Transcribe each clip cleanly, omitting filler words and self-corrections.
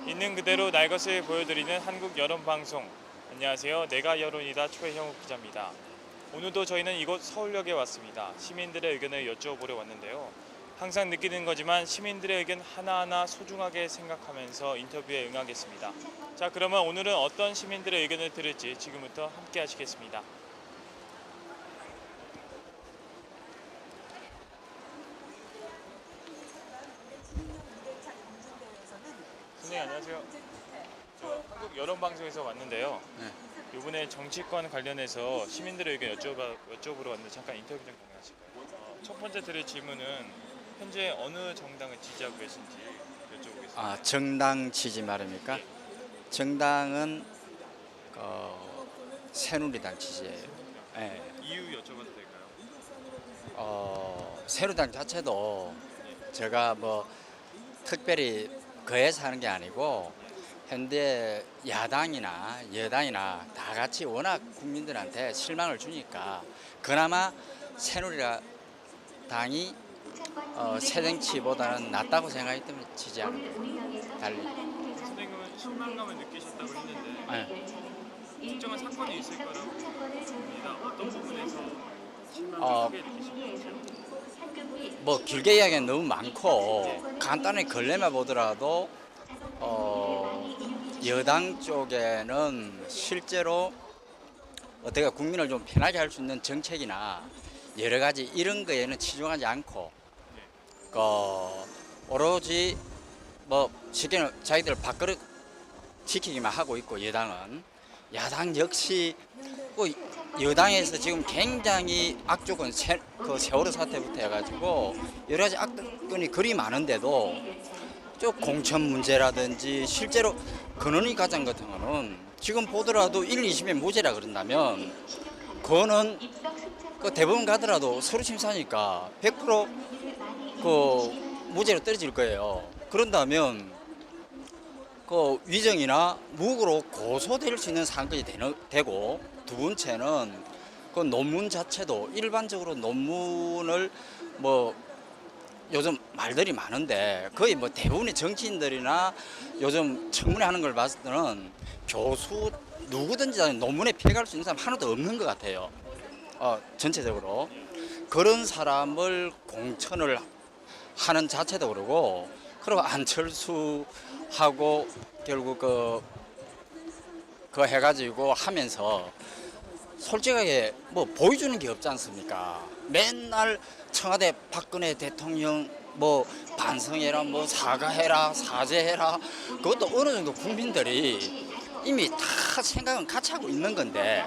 있는 그대로 날 것을 보여드리는 한국 여론방송. 안녕하세요. 내가 여론이다 최형욱 기자입니다. 오늘도 저희는 이곳 서울역에 왔습니다. 시민들의 의견을 여쭤보려 왔는데요. 항상 느끼는 거지만 시민들의 의견 하나하나 소중하게 생각하면서 인터뷰에 응하겠습니다. 자, 그러면 오늘은 어떤 시민들의 의견을 들을지 지금부터 함께 하시겠습니다. 선생님 안녕하세요. 저 한국 여론방송에서 왔는데요. 네. 이번에 정치권 관련해서 시민들의 의견 여쭤보러 왔는데 잠깐 인터뷰 좀 가능하실까요? 첫 번째 드릴 질문은 현재 어느 정당을 지지하고 계신지 여쭤보겠습니다. 아, 정당 지지 말입니까? 네. 정당은 새누리당 지지예요. 네. 이유 여쭤봐도 될까요? 새누리당 자체도 제가 뭐 특별히 거해서 하는 게 아니고 현재 야당이나 여당이나 다 같이 워낙 국민들한테 실망을 주니까 그나마 새누리당이 새정치보다는 낫다고 생각하기 때문에 지지하는 거예요. 달리. 선생님은 실망감을 느끼셨다고 했는데 네. 특정한 사건이 있을 거라고 봅니다. 어떤 부분에서 실망을 어, 크게 느끼셨나요? 뭐 길게 이야기는 너무 많고 간단히 걸레만 보더라도 여당 쪽에는 실제로 어떻게 국민을 좀 편하게 할 수 있는 정책이나 여러 가지 이런 거에는 치중하지 않고 오로지 뭐 쉽게 자기들 밥그릇 지키기만 하고 있고 야당 역시 여당에서 지금 굉장히 악조건 그 세월호 사태부터 해가지고 여러 가지 악건이 그리 많은데도 좀 공천 문제라든지 실제로 근원이 가장 같은 거는 지금 보더라도 1, 2심에 무죄라 그런다면 그거는 그 대법원 가더라도 서류 심사니까 100%그 무죄로 떨어질 거예요. 그런다면 그 위정이나 무고로 고소될 수 있는 사건이 되고 두 번째는 그 논문 자체도 일반적으로 논문을 뭐 요즘 말들이 많은데 거의 뭐 대부분의 정치인들이나 요즘 청문회 하는 걸 봤을 때는 교수 누구든지 다 논문에 피해갈 수 있는 사람 하나도 없는 것 같아요. 전체적으로 그런 사람을 공천을 하는 자체도 그러고 그리고 안철수하고 결국 그 해가지고 하면서 솔직하게 뭐 보여주는 게 없지 않습니까? 맨날 청와대 박근혜 대통령 뭐 반성해라, 뭐 사과해라, 사죄해라. 그것도 어느 정도 국민들이 이미 다 생각은 같이 하고 있는 건데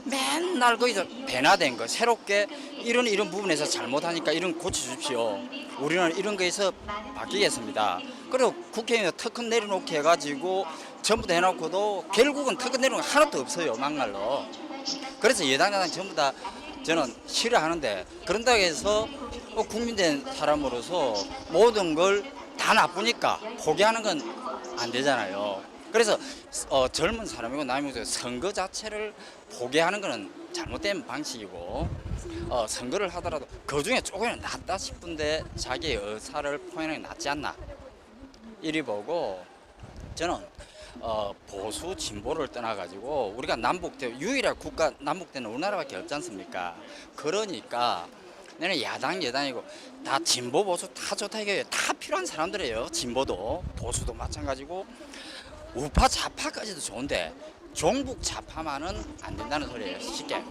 맨날 거기서 변화된 거 새롭게 이런 부분에서 잘못하니까 이런 고쳐주십시오. 우리는 이런 거에서 바뀌겠습니다. 그리고 국회의원 특권 내려놓게 해가지고 전부 다 해놓고도 결국은 특권 내려놓은 거 하나도 없어요. 막말로. 그래서 여당 전부 다 저는 싫어하는데 그런다고 해서 국민된 사람으로서 모든 걸 다 나쁘니까 포기하는 건 안 되잖아요. 그래서 젊은 사람이고 남이고 선거 자체를 포기하는 거는 잘못된 방식이고 선거를 하더라도 그중에 조금은 낫다 싶은데 자기의 의사를 표현하는 게 낫지 않나 이리 보고 저는 보수 진보를 떠나가지고 우리가 유일한 국가 남북대는 우리나라밖에 없지 않습니까? 그러니까 내는 야당 여당이고 다 진보 보수 다 좋다 이게 다 필요한 사람들이에요. 진보도 보수도 마찬가지고 우파 좌파까지도 좋은데 종북 좌파만은 안 된다는 소리예요. 쉽게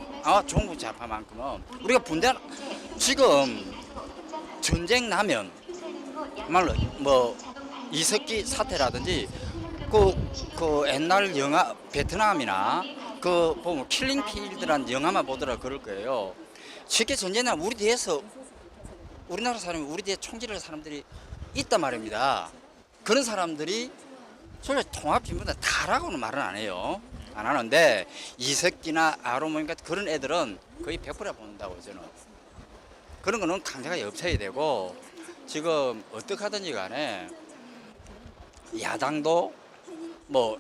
종북 좌파만큼은 우리가 지금 전쟁 나면 말로 뭐 이석기 사태라든지 그 옛날 영화 베트남이나 그 보면 킬링 필드라는 영화만 보더라 그럴 거예요. 쉽게 전쟁 나면 우리나라 사람이 우리 뒤에 총질할 사람들이 있단 말입니다. 그런 사람들이 솔직히 통합진보다 다라고는 말은 안 해요. 안 하는데 이석기나 아로몬 같은 그런 애들은 거의 100%라 본다고 저는. 그런 거는 강자가 없어야 되고 지금 어떻게 하든지 간에 야당도 뭐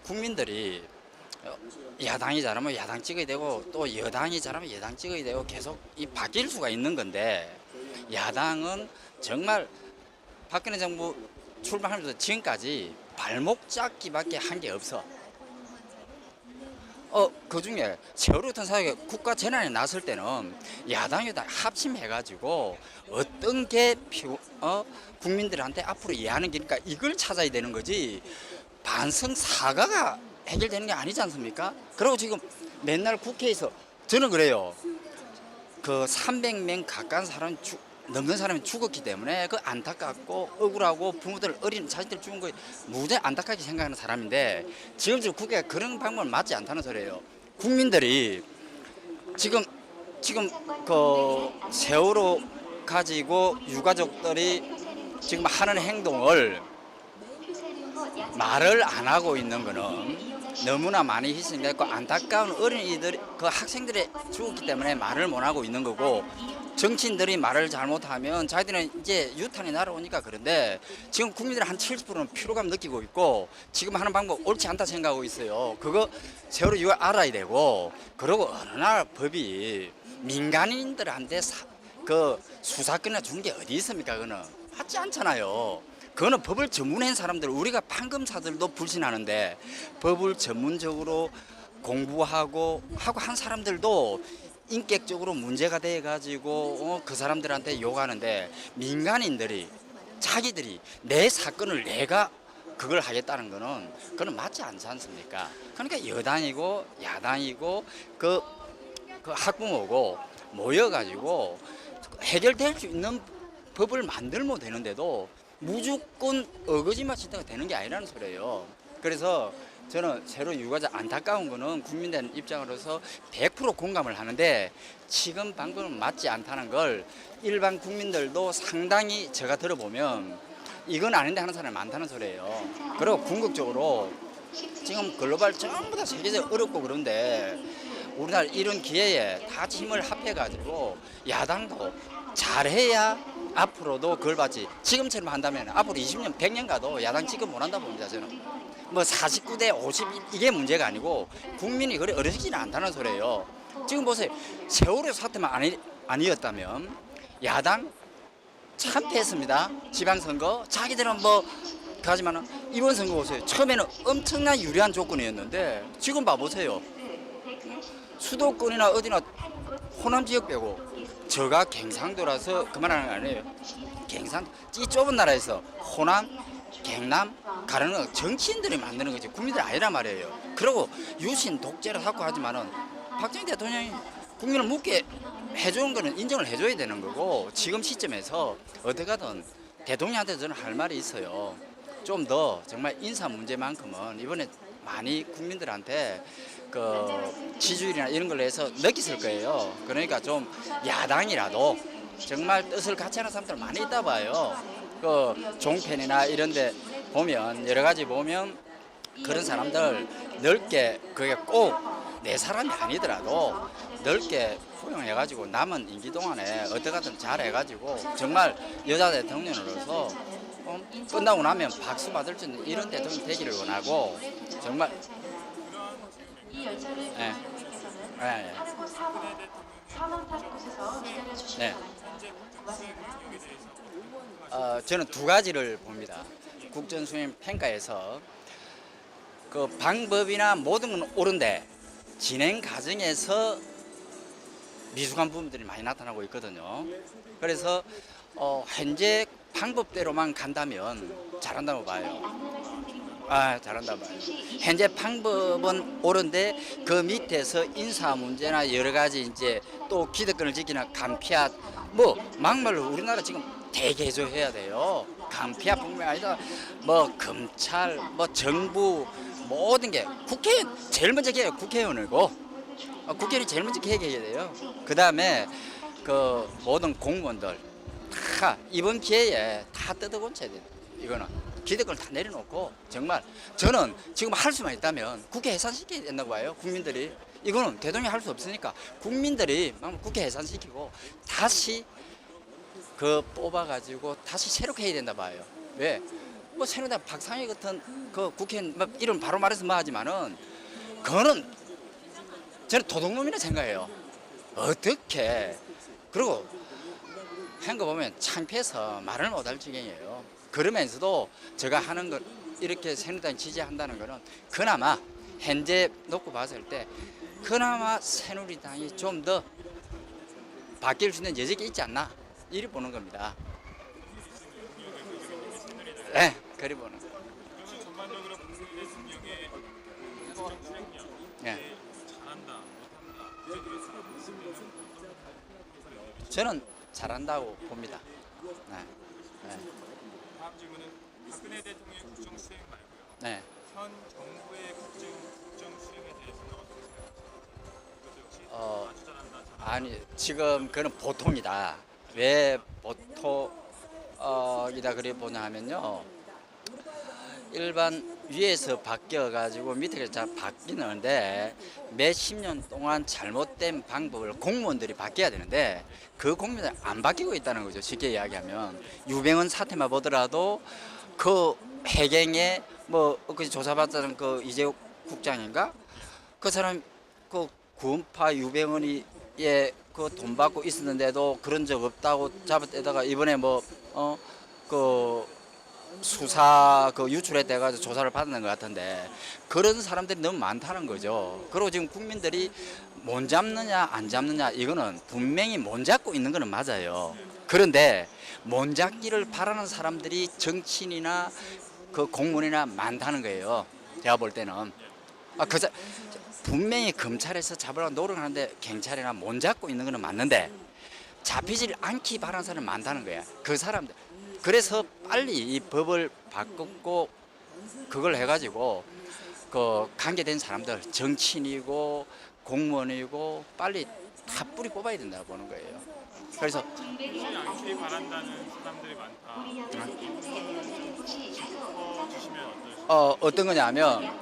국민들이 야당이 잘하면 야당 찍어야 되고 또 여당이 잘하면 여당 찍어야 되고 계속 바뀔 수가 있는 건데 야당은 정말 박근혜 정부 출발하면서 지금까지 발목 잡기밖에 한 게 없어. 그 중에 세월호 같은 사회가 국가 재난이 났을 때는 야당이 다 합심해가지고 어떤 게 국민들한테 앞으로 이해하는 게니까 이걸 찾아야 되는 거지. 반성 사과가 해결되는 게 아니지 않습니까? 그리고 지금 맨날 국회에서 저는 그래요. 그 300명 가까운 사람 넘는 사람이 죽었기 때문에 그 안타깝고 억울하고 부모들 어린 자식들 죽은 거 무대 안타깝게 생각하는 사람인데 지금 국회가 그런 방법은 맞지 않다는 소리예요. 국민들이 지금 그 세월호 가지고 유가족들이 지금 하는 행동을 말을 안 하고 있는 거는 너무나 많이 희생됐고 안타까운 어린이들 그 학생들이 죽었기 때문에 말을 못 하고 있는 거고 정치인들이 말을 잘못하면 자기들은 이제 유탄이 날아오니까 그런데 지금 국민들 한 70%는 피로감 느끼고 있고 지금 하는 방법 옳지 않다 생각하고 있어요. 그거 세월호 이거 알아야 되고 그리고 어느 나라 법이 민간인들한테 그 수사권이나 주는 게 어디 있습니까? 그거는 맞지 않잖아요. 그거는 법을 전문한 사람들 우리가 판검사들도 불신하는데 법을 전문적으로 공부하고 한 사람들도 인격적으로 문제가 돼 가지고 그 사람들한테 욕하는데 민간인들이 자기들이 내 사건을 내가 그걸 하겠다는 거는 그건 맞지 않지 않습니까? 그러니까 여당이고 야당이고 그 학부모고 모여 가지고 해결될 수 있는 법을 만들면 되는데도 무조건 어거지만 짓다가 되는 게 아니라는 소리예요. 그래서 저는 세월호 유가자 안타까운 거는 국민들 입장으로서 100% 공감을 하는데 지금 방법은 맞지 않다는 걸 일반 국민들도 상당히 제가 들어보면 이건 아닌데 하는 사람이 많다는 소리예요. 그리고 궁극적으로 지금 글로벌 전부 다 세계적으로 어렵고 그런데 우리나라 이런 기회에 다 힘을 합해가지고 야당도 잘해야 앞으로도 그걸 받지. 지금처럼 한다면 앞으로 20년, 100년 가도 야당 지금 못 한다 봅니다, 저는. 뭐 49대 50 이게 문제가 아니고 국민이 그래 어렵지는 않다는 소리예요. 지금 보세요. 세월호 사태만 아니었다면 야당 참패했습니다. 지방선거. 자기들은 뭐 하지만은 이번 선거 보세요. 처음에는 엄청난 유리한 조건이었는데 지금 봐보세요. 수도권이나 어디나 호남 지역 빼고 저가 경상도라서 그만하는 거 아니에요. 경상도 이 좁은 나라에서 호남, 경남 가르는 건 정치인들이 만드는 거지 국민들 아니란 말이에요. 그리고 유신 독재를 하고 하지만은 박정희 대통령이 국민을 묻게 해주는 거는 인정을 해줘야 되는 거고 지금 시점에서 어떻게든 대통령한테 저는 할 말이 있어요. 좀 더 정말 인사 문제만큼은 이번에 많이 국민들한테 그 지지율이나 이런 걸로 해서 느끼실 거예요. 그러니까 좀 야당이라도 정말 뜻을 같이 하는 사람들 많이 있다 봐요. 그 종편이나 이런 데 보면 여러 가지 보면 그런 사람들 넓게 그게 꼭 내 사람이 아니더라도 넓게 포용해가지고 남은 임기 동안에 어떻게든 잘해가지고 정말 여자 대통령으로서 끝나고 나면 박수 받을 수 있는 이런 대통령 되기를 원하고 정말 이 열차를 네. 네. 네. 저는 두 가지를 봅니다. 국정수행 평가에서 그 방법이나 모든 건 옳은데 진행 과정에서 미숙한 부분들이 많이 나타나고 있거든요. 그래서 현재 방법대로만 간다면 잘한다고 봐요. 잘한다 봐요. 현재 방법은 옳은데 그 밑에서 인사 문제나 여러 가지 이제 또 기득권을 지키는 간피아 뭐 막말로 우리나라 지금 대개조해야 돼요. 간피아뿐만 아니라 뭐 검찰, 뭐 정부 모든 게 국회의원 제일 먼저 개혁 국회의원이고 국회의원이 제일 먼저 개혁해야 돼요. 그 다음에 그 모든 공무원들 다 이번 기회에 다 뜯어고쳐야 돼요. 이거는 기득권을 다 내려놓고 정말 저는 지금 할 수만 있다면 국회 해산시켜야 된다고 봐요. 국민들이 이거는 대통령이 할 수 없으니까 국민들이 국회 해산시키고 다시 그 뽑아가지고 다시 새롭게 해야 된다 봐요. 왜? 뭐 새누리당 박상희 같은 그 국회의원 이름 바로 말해서 뭐 하지만은 그거는 저는 도둑놈이라 생각해요. 어떻게 그리고 한 거 보면 창피해서 말을 못할 지경이에요. 그러면서도 제가 하는 것 이렇게 새누리당 지지한다는 거는 그나마 현재 놓고 봤을 때 그나마 새누리당이 좀 더 바뀔 수 있는 여지가 있지 않나 이리 보는 겁니다. 네, 그리 보는. 그러면 전반적으로 박근혜 대통령의 정치 수행력, 네. 잘한다, 못한다, 이렇게 말씀드리면 저는 잘한다고 봅니다. 네. 네. 다음 질문은 박근혜 대통령의 국정 수행 말고요. 네. 현 정부의 국정 수행에 대해서는 어떻게 생각하십니까? 이것도 역시 어, 아주 잘한다, 아니 지금 그는 보통이다. 왜 보통이다 그래 보냐 하면요. 일반 위에서 바뀌어 가지고 밑에가 잘 바뀌는데 몇십 년 동안 잘못된 방법을 공무원들이 바뀌어야 되는데 그 공무원들이 안 바뀌고 있다는 거죠. 쉽게 이야기하면 유병헌 사태만 보더라도 그 해경에 뭐 엊그제 조사받았던 그 이재욱 국장인가 그 사람 그 구원파 유병헌이 그 돈 받고 있었는데도 그런 적 없다고 잡아떼다가 이번에 그 수사 그 유출에 돼 가지고 조사를 받는 것 같은데 그런 사람들이 너무 많다는 거죠. 그리고 지금 국민들이 못 잡느냐 안 잡느냐 이거는 분명히 못 잡고 있는 거는 맞아요. 그런데 못 잡기를 바라는 사람들이 정치인이나 그 공무원이나 많다는 거예요. 제가 볼 때는 분명히 검찰에서 잡으려고 노력하는데 경찰이나 못 잡고 있는 거는 맞는데 잡히질 않기 바라는 사람이 많다는 거야. 그 사람들. 그래서 빨리 이 법을 바꾸고 그걸 해가지고 그 관계된 사람들 정치인이고 공무원이고 빨리 다 뿌리 뽑아야 된다고 보는 거예요. 그래서 수행 않길 바란다는 사람들이 많다. 짚어주시면 어떠실까요? 어떤 거냐면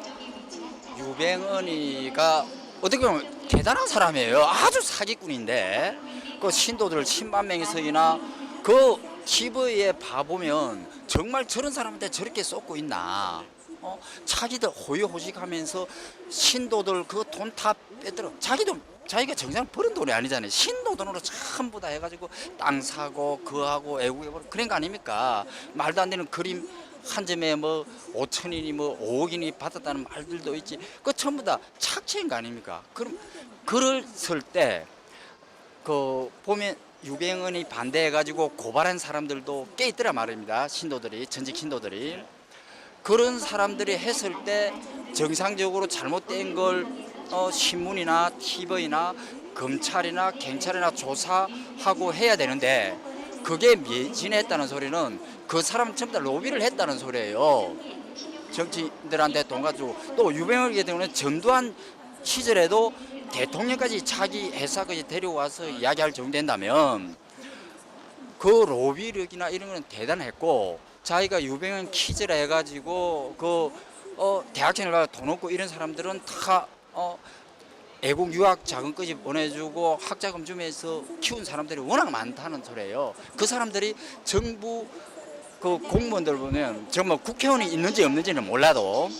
유병헌이가 어떻게 보면 대단한 사람이에요. 아주 사기꾼인데 그 신도들 10만 명이서이나 그 TV에 봐보면 정말 저런 사람한테 저렇게 쏟고 있나? 자기들 호의호식하면서 신도들 그 돈 다 빼들어. 자기가 정상 버는 돈이 아니잖아요. 신도 돈으로 전부 다 해가지고 땅 사고 그하고 애국에 그런 거 아닙니까? 말도 안 되는 그림 한 점에 5천이니 5억이니 받았다는 말들도 있지. 그 전부 다 착취인 거 아닙니까? 그럼 그랬을 때 그 보면 유병헌이 반대해가지고 고발한 사람들도 꽤 있더라 말입니다. 신도들이 전직 신도들이 그런 사람들이 했을 때 정상적으로 잘못된 걸 신문이나 TV나 검찰이나 경찰이나 조사하고 해야 되는데 그게 매진했다는 소리는 그 사람 전부 다 로비를 했다는 소리예요. 정치인들한테 돈 가지고 또 유병헌 같은 경우는 전두환 시절에도 대통령까지 자기 회사까지 데려와서 이야기할 정도 된다면 그 로비력이나 이런 거는 대단했고 자기가 유병헌 퀴즈라 해가지고 대학생을 가서 돈 얻고 이런 사람들은 다 애국 유학 자금까지 보내주고 학자금 주면서 키운 사람들이 워낙 많다는 소리예요. 그 사람들이 정부 그 공무원들 보면 정말 국회의원이 있는지 없는지는 몰라도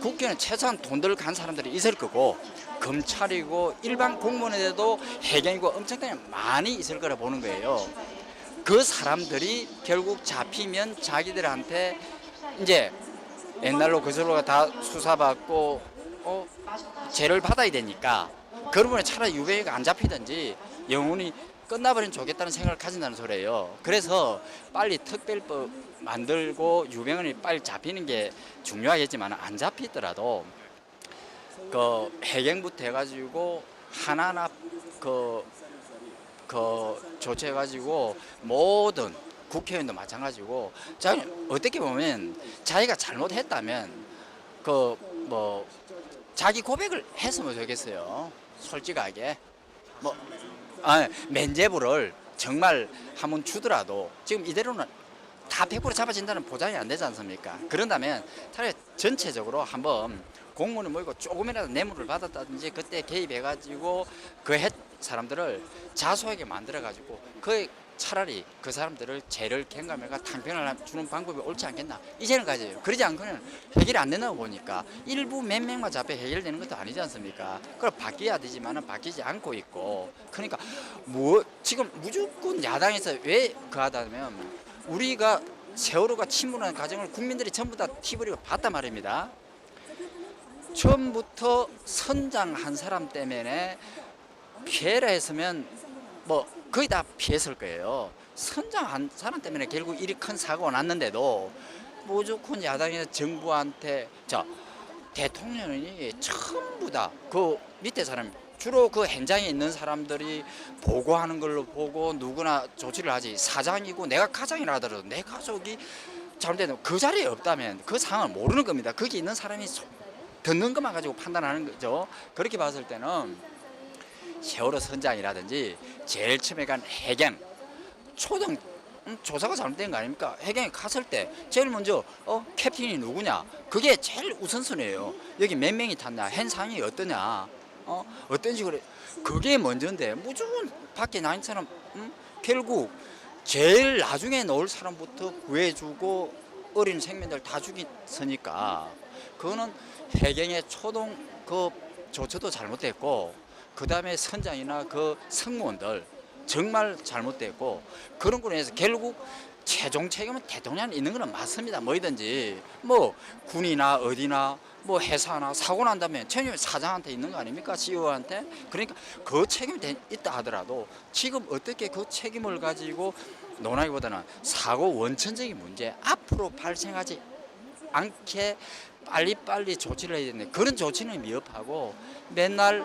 국회는 최소한 돈들 간 사람들이 있을 거고 검찰이고 일반 공무원에도 해경이고 엄청나게 많이 있을 거라 보는 거예요. 그 사람들이 결국 잡히면 자기들한테 이제 옛날로 그걸로 다 수사받고 죄를 받아야 되니까 그러면 차라리 유병희가 안 잡히든지 영원히 끝나버리면 좋겠다는 생각을 가진다는 소리예요. 그래서 빨리 특별법 만들고 유병헌이 빨리 잡히는 게 중요하겠지만 안 잡히더라도 그 해경부터 해가지고 하나하나 그 조치해가지고 모든 국회의원도 마찬가지고 자기 어떻게 보면 자기가 잘못했다면 자기 고백을 했으면 좋겠어요. 솔직하게 면죄부를 정말 한번 주더라도 지금 이대로는 다 100% 잡아진다는 보장이 안 되지 않습니까? 그런다면 차라리 전체적으로 한번 공무원을 모이고 조금이라도 뇌물을 받았다든지 그때 개입해가지고 그 사람들을 자수하게 만들어가지고 차라리 그 사람들을 죄를 경감해가 탕평을 주는 방법이 옳지 않겠나 이제는 가져요. 그러지 않고는 해결이 안 된다고 보니까 일부 몇 명만 잡혀 해결되는 것도 아니지 않습니까? 그걸 바뀌어야 되지만은 바뀌지 않고 있고 그러니까 지금 무조건 야당에서 왜 그하다면 우리가 세월호가 침몰하는 과정을 국민들이 전부 다 TV로 봤단 말입니다. 처음부터 선장 한 사람 때문에 피해라 했으면 뭐 거의 다 피했을 거예요. 선장 한 사람 때문에 결국 이리 큰 사고가 났는데도 무조건 야당에서 정부한테 자 대통령이 전부 다 그 밑에 사람 주로 그 현장에 있는 사람들이 보고하는 걸로 보고 누구나 조치를 하지 사장이고 내가 가장이라 하더라도 내 가족이 잘못되면 그 자리에 없다면 그 상황을 모르는 겁니다. 거기 있는 사람이 듣는 것만 가지고 판단하는 거죠. 그렇게 봤을 때는 세월호 선장이라든지 제일 처음에 간 해경 초등 조사가 잘못된 거 아닙니까? 해경에 갔을 때 제일 먼저 캡틴이 누구냐? 그게 제일 우선순위예요. 여기 몇 명이 탔냐? 현상이 어떠냐? 어떤 식으로 그게 먼저인데 무조건 밖에 나 있는 사람 결국 제일 나중에 넣을 사람부터 구해주고 어린 생명들 다 죽였으니까 그거는 해경의 초동 그 조처도 잘못됐고 그 다음에 선장이나 그 승무원들 정말 잘못됐고 그런 거로 해서 결국 최종 책임은 대통령이 있는 거는 맞습니다. 뭐이든지 뭐 군이나 어디나 뭐 회사나 사고 난다면 책임이 사장한테 있는 거 아닙니까? CEO한테. 그러니까 그 책임이 있다 하더라도 지금 어떻게 그 책임을 가지고 논하기보다는 사고 원천적인 문제 앞으로 발생하지 않게 빨리빨리 조치를 해야 되는데 그런 조치는 미흡하고 맨날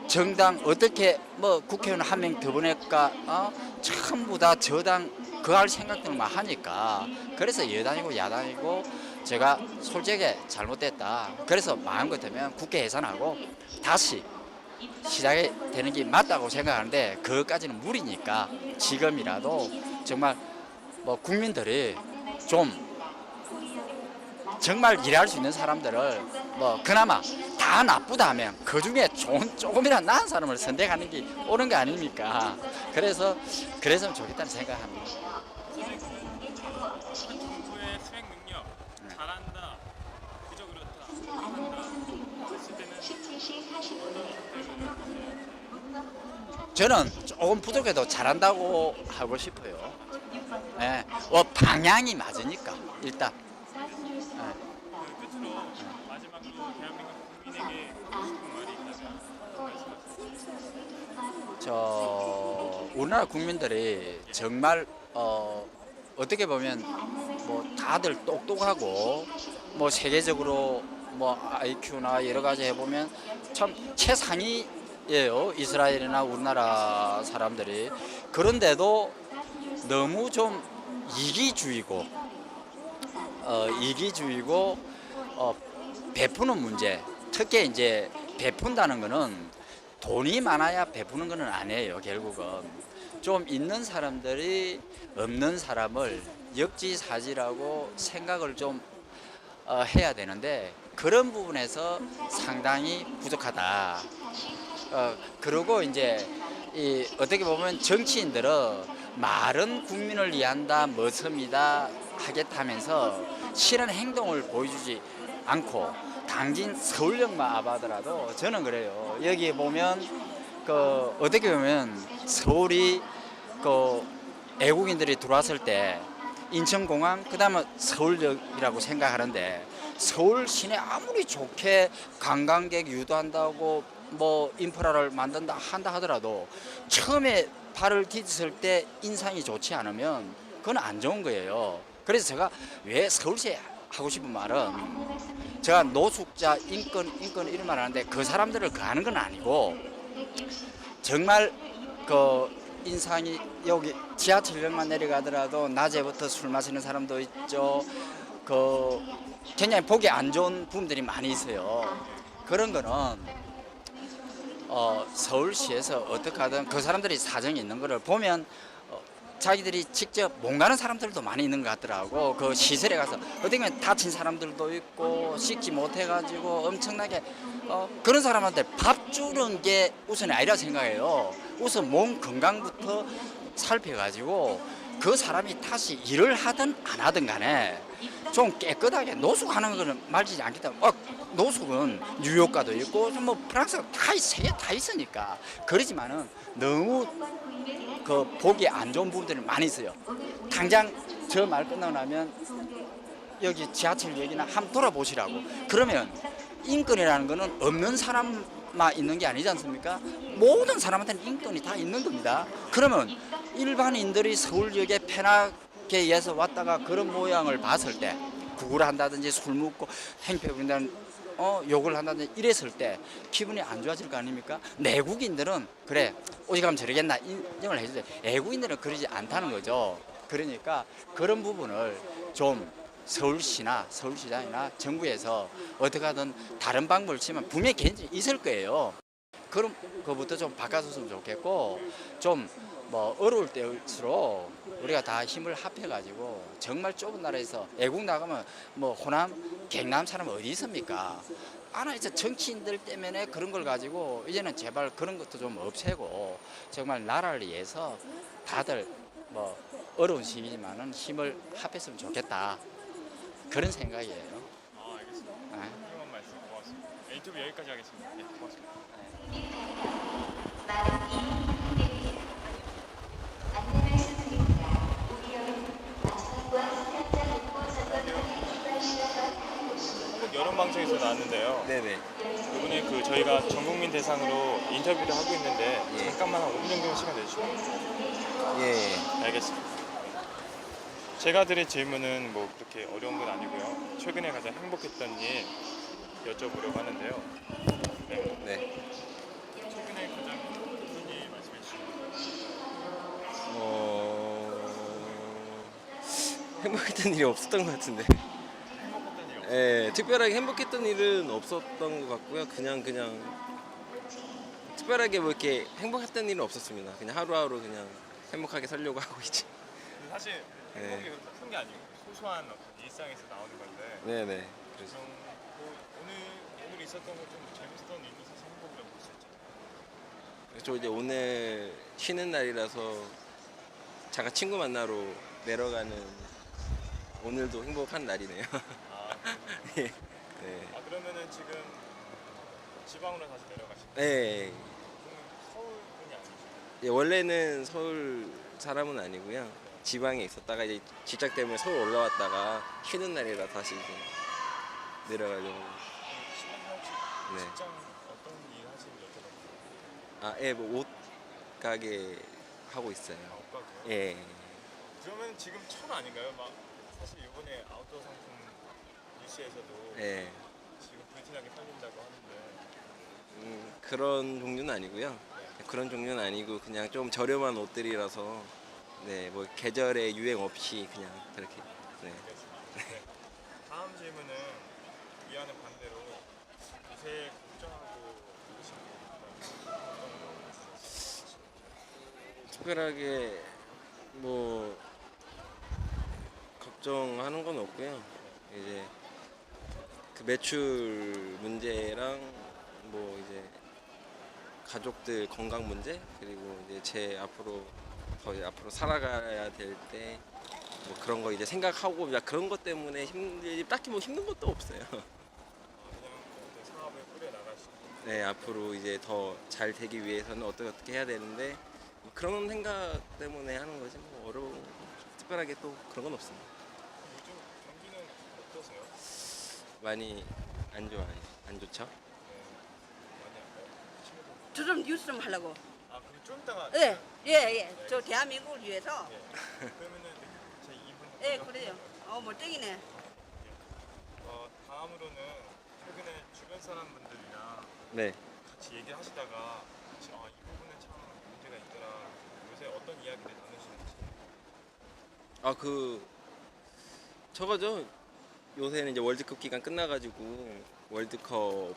정당 어떻게 뭐 국회의원 한 명 더 보낼까 전부 다 저당 그 할 생각들만 하니까 그래서 여당이고 야당이고 제가 솔직히 잘못됐다. 그래서 마음 같으면 국회 해산하고 다시 시작이 되는 게 맞다고 생각하는데 그것까지는 무리니까 지금이라도 정말 뭐 국민들이 좀 정말 일할 수 있는 사람들을 뭐 그나마 다 나쁘다 하면 그 중에 조금이라도 나은 사람을 선택하는 게 옳은 거 아닙니까? 그래서 그랬으면 좋겠다는 생각합니다. 정부의 수행 능력 잘한다, 그저 그렇다, 한다 했을 때는 저는 조금 부족해도 잘한다고 하고 싶어요. 예, 방향이 맞으니까 일단. 그 끝으로 마지막으로 대한민국 국민에게 하고 싶은 말이 있다면 말씀하세요. 우리나라 국민들이 정말 어떻게 보면 뭐 다들 똑똑하고 뭐 세계적으로 뭐 IQ나 여러 가지 해보면 참 최상위예요. 이스라엘이나 우리나라 사람들이. 그런데도 너무 좀 이기주의고 베푸는 문제. 특히 이제 베푼다는 거는 돈이 많아야 베푸는 거는 아니에요. 결국은 좀 있는 사람들이 없는 사람을 역지사지라고 생각을 좀 해야 되는데 그런 부분에서 상당히 부족하다. 그리고 이제 어떻게 보면 정치인들은 말은 국민을 위한다, 머슴이다 하겠다면서 실은 행동을 보여주지 않고 당진 서울역만 와봐더라도 저는 그래요. 여기 보면 어떻게 보면 서울이 외국인들이 들어왔을 때 인천공항 그다음에 서울역이라고 생각하는데 서울 시내 아무리 좋게 관광객 유도한다고 뭐 인프라를 만든다 한다 하더라도 처음에 발을 디뎠을 때 인상이 좋지 않으면 그건 안 좋은 거예요. 그래서 제가 왜 서울시에 하고 싶은 말은 제가 노숙자 인권 이런 말 하는데 그 사람들을 가하는 건 아니고 정말 인상이 여기 지하철역만 내려가더라도 낮에부터 술 마시는 사람도 있죠. 굉장히 보기 안 좋은 부분들이 많이 있어요. 그런 거는 서울시에서 어떻게 하든 그 사람들이 사정이 있는 거를 보면 자기들이 직접 못 가는 사람들도 많이 있는 것 같더라고. 그 시설에 가서 어떻게 보면 다친 사람들도 있고 씻지 못해가지고 엄청나게 그런 사람한테 밥 주는 게 우선이 아니라 생각해요. 우선 몸 건강부터 살펴가지고 그 사람이 다시 일을 하든 안 하든 간에 좀 깨끗하게 노숙하는 거는 말지 않겠다. 노숙은 뉴욕가도 있고 뭐 프랑스 세계 다 있으니까 그러지만은 너무 보기 안 좋은 부분들이 많이 있어요. 당장 저 말 끝나고 나면 여기 지하철 얘기나 한번 돌아보시라고. 그러면 인권이라는 거는 없는 사람만 있는 게 아니지 않습니까? 모든 사람한테는 인권이 다 있는 겁니다. 그러면 일반인들이 서울역에 편하게에서 왔다가 그런 모양을 봤을 때 구걸 한다든지 술 먹고 행패 부린다는 욕을 한다든지 이랬을 때 기분이 안 좋아질 거 아닙니까? 내국인들은 그래 오직하면 저러겠나 인정을 해주죠. 외국인들은 그러지 않다는 거죠. 그러니까 그런 부분을 좀 서울시나 서울시장이나 정부에서 어떻게 하든 다른 방법을 치면 분명히 개인적이 있을 거예요. 그런 거부터 좀 바꿔줬으면 좋겠고 좀 뭐 어려울 때일수록 우리가 다 힘을 합해가지고 정말 좁은 나라에서 외국 나가면 뭐 호남, 경남 사람 어디 있습니까? 이제 정치인들 때문에 그런 걸 가지고 이제는 제발 그런 것도 좀 없애고 정말 나라를 위해서 다들 뭐 어려운 시기지만은 힘을 합했으면 좋겠다. 그런 생각이에요. 알겠습니다. 네. 훌륭한 말씀 고맙습니다. 인터뷰 여기까지 하겠습니다. 네, 고맙습니다. 안내 말씀드립니다. 우리 역은 마지막과 승강장 복구 점검 기발 시간과 같은 곳입니다. 한국 여론방송에서 나왔는데요. 네네. 이번에 그 저희가 전국민 대상으로 인터뷰를 하고 있는데 예. 잠깐만 한 5분 정도 시간 내주시면 예. 알겠습니다. 제가 드릴 질문은 뭐 그렇게 어려운 건 아니고요. 최근에 가장 행복했던 일 여쭤보려고 하는데요. 네. 네. 최근에 가장 행복했던 일 말씀해 주시면 행복했던 일이 없었던 것 같은데. 행복했던 일 없어요? 예, 특별하게 행복했던 일은 없었던 것 같고요. 그냥 특별하게 뭐 이렇게 행복했던 일은 없었습니다. 그냥 하루하루 그냥 행복하게 살려고 하고 있지. 근데 사실 네. 행복이 그렇게 큰 게 아니고 소소한 어떤 일상에서 나오는 건데 네네. 그래서 뭐 오늘 있었던 거 좀 재밌었던 일도 사실 행복이라고 볼 수 있죠. 저 이제 오늘 쉬는 날이라서 잠깐 친구 만나러 내려가는 오늘도 행복한 날이네요. 아, 예. 네. 그러면은 지금 지방으로 다시 내려가시는 네. 그러면 서울 분이 아니죠? 예, 원래는 서울 사람은 아니고요. 지방에 있었다가 이제 직장 때문에 서울 올라왔다가 쉬는 날이라 다시 이제 내려가려고. 시간이 혹시 네. 직장 어떤 일 하시는지 여쭤봐도 아, 예, 뭐 옷 가게 하고 있어요. 옷가게요? 예. 그러면 지금 철 아닌가요? 막 사실 이번에 아웃도어 상품 뉴스에서도 예. 지금 불티나게 팔린다고 하는데 그런 종류는 아니고요. 그런 종류는 아니고 그냥 좀 저렴한 옷들이라서 네, 뭐 계절에 유행 없이 그냥 그렇게. 네. 알겠습니다. 네. 다음 질문은 이와는 반대로 요새 걱정하고 계신 거 특별하게 뭐 걱정하는 건 없고요. 이제 그 매출 문제랑 뭐 이제 가족들 건강 문제 그리고 이제 제 앞으로 살아가야 될 때 뭐 그런 거 이제 생각하고 그냥 그런 것 때문에 딱히 뭐 힘든 것도 없어요. 그냥 사업을 꾸려 나가시고 네, 앞으로 이제 더 잘 되기 위해서는 어떻게 해야 되는데 뭐 그런 생각 때문에 하는 거지 뭐 어려운 특별하게 또 그런 건 없습니다. 요즘 경기는 어떠세요? 많이 안 좋아요. 안 좋죠? 많이 안 가요? 친구들 저 좀 뉴스 좀 하려고. 그럼 좀 이따가 예, 예. 저 대한민국을 위해서. 그러면은 제 2분 예, 그래요. 멀쩡이네. 다음으로는 최근에 주변 사람분들이랑 네. 같이 얘기하시다가 이 부분은 참 문제가 있더라. 요새 어떤 이야기를 나누시는지. 저거죠. 요새는 이제 월드컵 기간 끝나가지고 월드컵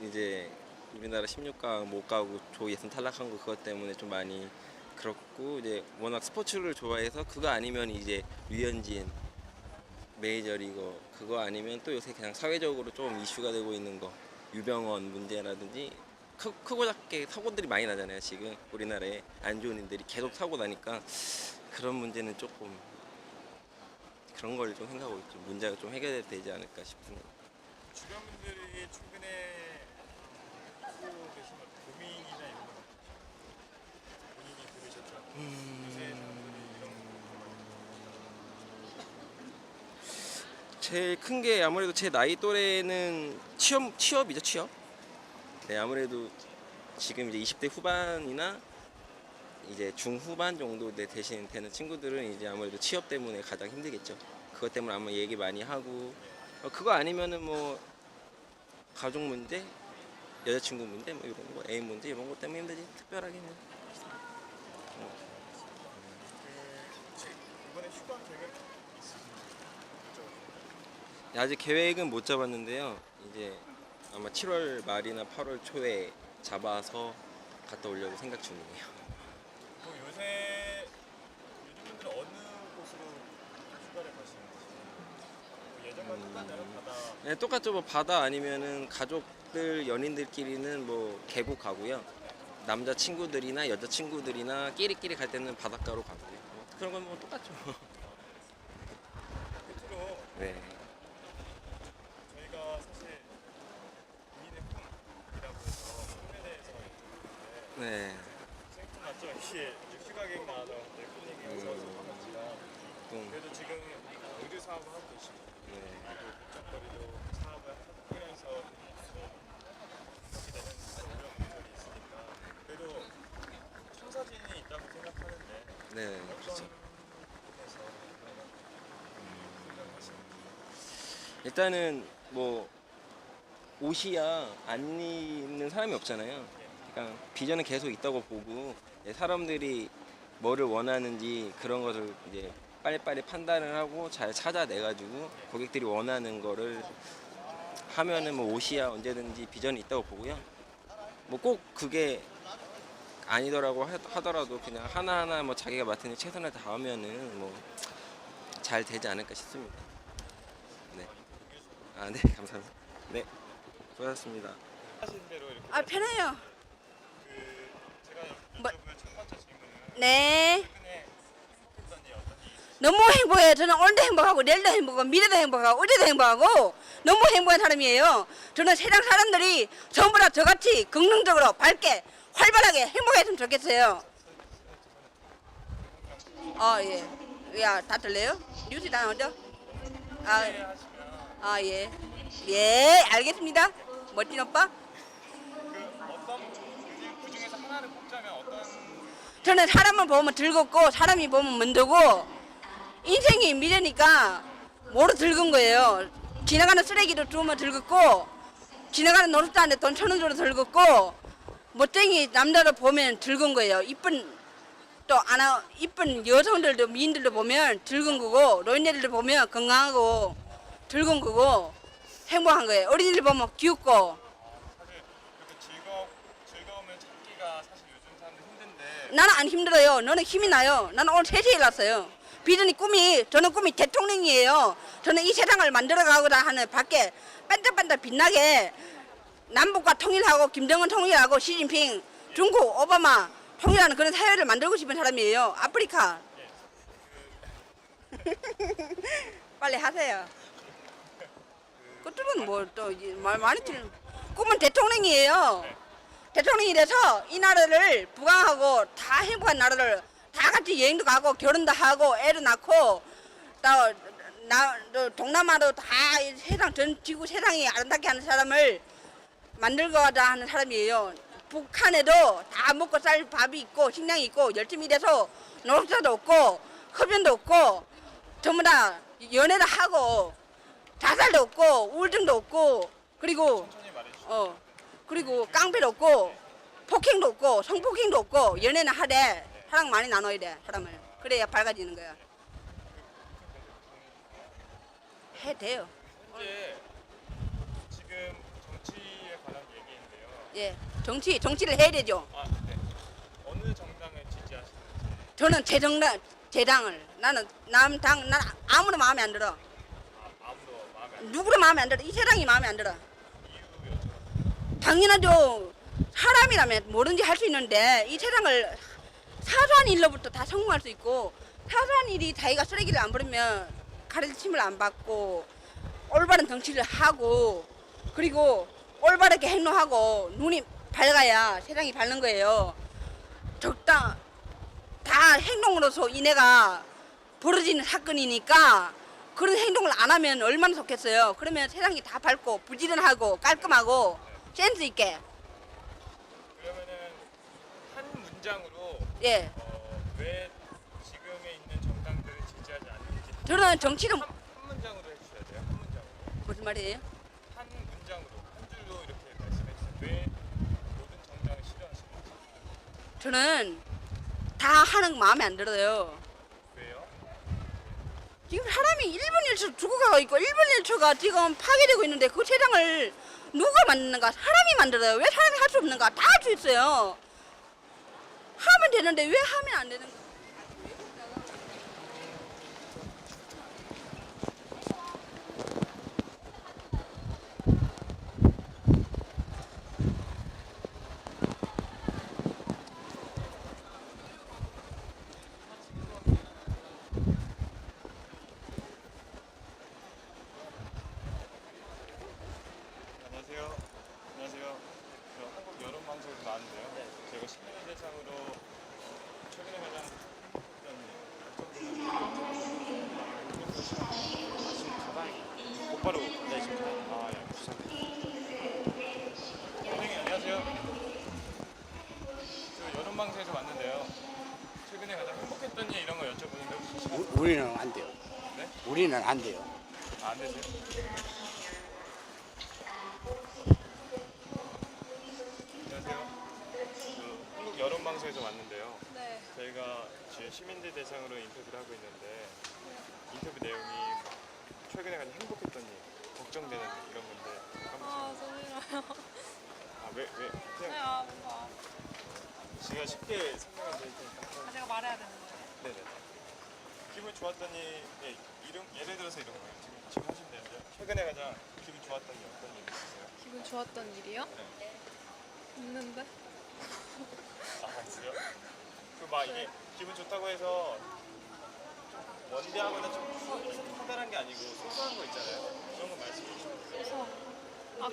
이제 우리나라 16강 못 가고 조 예선 탈락한 거 그것 때문에 좀 많이 그렇고 이제 워낙 스포츠를 좋아해서 그거 아니면 이제 류현진 메이저리거 그거 아니면 또 요새 그냥 사회적으로 좀 이슈가 되고 있는 거 유병헌 문제라든지 크고 작게 사고들이 많이 나잖아요. 지금 우리나라에 안 좋은 일들이 계속 사고 나니까 그런 문제는 조금 그런 걸 좀 생각하고 있죠. 문제가 좀 해결되지 않을까 싶은 거. 주변 분들이 최근에 하고 계신 고민이나 이런 건 없으세요? 본인이 들으셨죠? 요새 사람들이 이런 거 제일 큰 게 아무래도 제 나이 또래는 취업이죠, 취업. 네, 아무래도 지금 이제 20대 후반이나 이제 중후반 정도 대신 되는 친구들은 이제 아무래도 취업 때문에 가장 힘들겠죠. 그것 때문에 아마 얘기 많이 하고 그거 아니면은 뭐 가족 문제, 여자친구 문제, 뭐 이런 거, 애인 문제 이런 것 때문에 힘들지 특별하게는. 이번에 휴가 계획 있으신가요? 아직 계획은 못 잡았는데요. 이제 아마 7월 말이나 8월 초에 잡아서 갔다 오려고 생각 중이에요. 요새 요즘 분들은 어느 곳으로 휴가를 가시는지 예전과 똑같나요? 바다 네, 똑같죠. 뭐 바다 아니면은 가족들, 연인들끼리는 뭐 계곡 가고요. 남자 친구들이나 여자 친구들이나 끼리끼리 갈 때는 바닷가로 가고요. 뭐 그런 건 뭐 똑같죠. 끝으로 네. 저희가 사실 국민의 꿈이라고 해서 꿈에 대해서 얘기했는데 네. 생각 맞죠? 이게 휴가 계획 나와서 꿈 얘기가 나왔지만 그래도 지금 의류 사업을 하고 계시고 네. 그리고 목적거리도 사업을 하면서 그렇게 되는 어려운 문제들이 있으니까 그래도 청사진이 있다고 생각하는데 네. 어떤 그렇죠. 부분에서 생각하시는지 일단은 뭐 옷이야 안 입는 사람이 없잖아요. 그러니까 비전은 계속 있다고 보고 사람들이 뭐를 원하는지 그런 것을 이제 빨리빨리 판단을 하고 잘 찾아내가지고 고객들이 원하는 거를 하면은 뭐 옷이야 언제든지 비전이 있다고 보고요. 뭐 꼭 그게 아니더라고 하더라도 그냥 하나하나 뭐 자기가 맡은 일 최선을 다하면은 뭐 잘 되지 않을까 싶습니다. 네. 아, 네, 감사합니다. 네, 수고하셨습니다. 하신 대로 이렇게 아 편해요. 제가 뭐- 여쭤볼 첫 번째 질문은 네. 최근에 했던 일 어떤 일이 있으신지 너무 행복해요. 저는 오늘도 행복하고 내일도 행복하고 미래도 행복하고 어제도 행복하고 너무 행복한 사람이에요. 저는 세상 사람들이 전부 다 저같이 긍정적으로 밝게 활발하게 행복했으면 좋겠어요. 예. 야, 다 들려요? 뉴스 다 나오죠? 예. 예, 알겠습니다. 멋진 오빠. 그 중에서 하나를 꼽자면 어떤 저는 사람을 보면 즐겁고 사람이 보면 먼저고 인생이 미래니까 뭐로 즐거운 거예요. 지나가는 쓰레기도 주우면 즐겁고 지나가는 노숙자한테 돈 1,000원 줘도 즐겁고 멋쟁이 남자를 보면 즐거운 거예요. 이쁜 여성들도 미인들도 보면 즐거운 거고 노인네들도 보면 건강하고 즐거운 거고 행복한 거예요. 어린이들 보면 귀엽고 사실 그렇게 즐거움을 찾기가 사실 요즘 사람들 힘든데 나는 안 힘들어요. 너는 힘이 나요. 나는 오늘 3시에 일어났어요. 저는 꿈이 대통령이에요. 저는 이 세상을 만들어가고자 하는 밖에 반짝반짝 빛나게 남북과 통일하고 김정은 통일하고 시진핑 중국 오바마 통일하는 그런 사회를 만들고 싶은 사람이에요. 아프리카. 빨리 하세요. 그쪽은 뭐 또 많이 틀린 꿈은 대통령이에요. 대통령이 돼서 이 나라를 부강하고 다 행복한 나라를 다 같이 여행도 가고 결혼도 하고 애도 낳고 또 동남아도 다 세상 전 지구 세상이 아름답게 하는 사람을 만들고자 하는 사람이에요. 북한에도 다 먹고 살 밥이 있고 식량이 있고 열심히 일해서 노숙자도 없고 흡연도 없고 전부 다 연애를 하고 자살도 없고 우울증도 없고 그리고 그리고 깡패도 없고 폭행도 없고 성폭행도 없고 연애는 하되 사랑 많이 나눠야 돼 사람을. 그래야 밝아지는 거야. 해 돼요. 현재 지금 정치에 관한 얘기인데요. 예, 정치를 해야 되죠. 네. 어느 정당을 지지하시는지 저는 제당을 나는 남당 난 아무도 마음에 안 들어. 아무도 마음에 안 누구도 마음에 안 들어. 이 세상이 마음에 안 들어. 이유 여쭤봐도 당연하죠. 사람이라면 뭐든지 할 수 있는데 이 세상을 사소한 일로부터 다 성공할 수 있고 사소한 일이 자기가 쓰레기를 안 버리면 가르침을 안 받고 올바른 정치를 하고 그리고 올바르게 행동하고 눈이 밝아야 세상이 밝는 거예요. 다 행동으로서 이내가 벌어지는 사건이니까 그런 행동을 안 하면 얼마나 좋겠어요. 그러면 세상이 다 밝고 부지런하고 깔끔하고 센스 있게. 그러면은 한 문장으로 예. 왜 지금에 있는 정당들을 지지하지 않는지 저는 정치는 한 문장으로 해주셔야 돼요. 한 문장으로. 무슨 말이에요? 한 문장으로 한 줄로 이렇게 말씀해 주세요. 왜 모든 정당을 싫어하시는지. 저는 다 하는 거 마음에 안 들어요. 왜요? 지금 사람이 1분 1초 죽어가고 있고 1분 1초가 지금 파괴되고 있는데 그 세상을 누가 만드는가? 사람이 만들어요. 왜 사람이 할 수 없는가? 다 할 수 있어요. 하면 되는데 왜 하면 안 되는가? 안녕하세요. 안녕하세요. 저 한국 여론 방송에서 나왔는데요. 저희가 시민의 대상으로 최근에 가장 지금 가방이 곧바로 내십니다. 아, 예, 죄송합니다. 선생님 안녕하세요. 저 여론 방송에서 왔는데요. 최근에 가장 행복했던 일 이런 거 여쭤보는데 혹시 시간 우리는 안 돼요. 네? 우리는 안 돼요. 안 되세요? 안녕하세요. 한국 여론 방송에서 왔는데요. 네. 저희가 지금 시민들 대상으로 인터뷰를 하고 있는데 인터뷰 내용이 최근에 가장 행복했던 일, 걱정되는 이런 건데 아, 정말요. 왜 네, 그냥 뭔가. 제가 쉽게 설명해 드릴 테니까 제가 말해야 되는 거예요. 네네. 기분 좋았던 일, 예를 들어서 이런 거예요. 지금 하시면 되는데요. 최근에 가장 기분 좋았던 일 어떤 일 있으세요? 기분 좋았던 일이요? 네. 있는데? 아 있어요? 그 막 이게 기분 좋다고 해서 좀 원대하거나 좀 커다란 게 아니고 소소한 거 있잖아요. 그런 거 말씀해 주시면 돼요. 그래서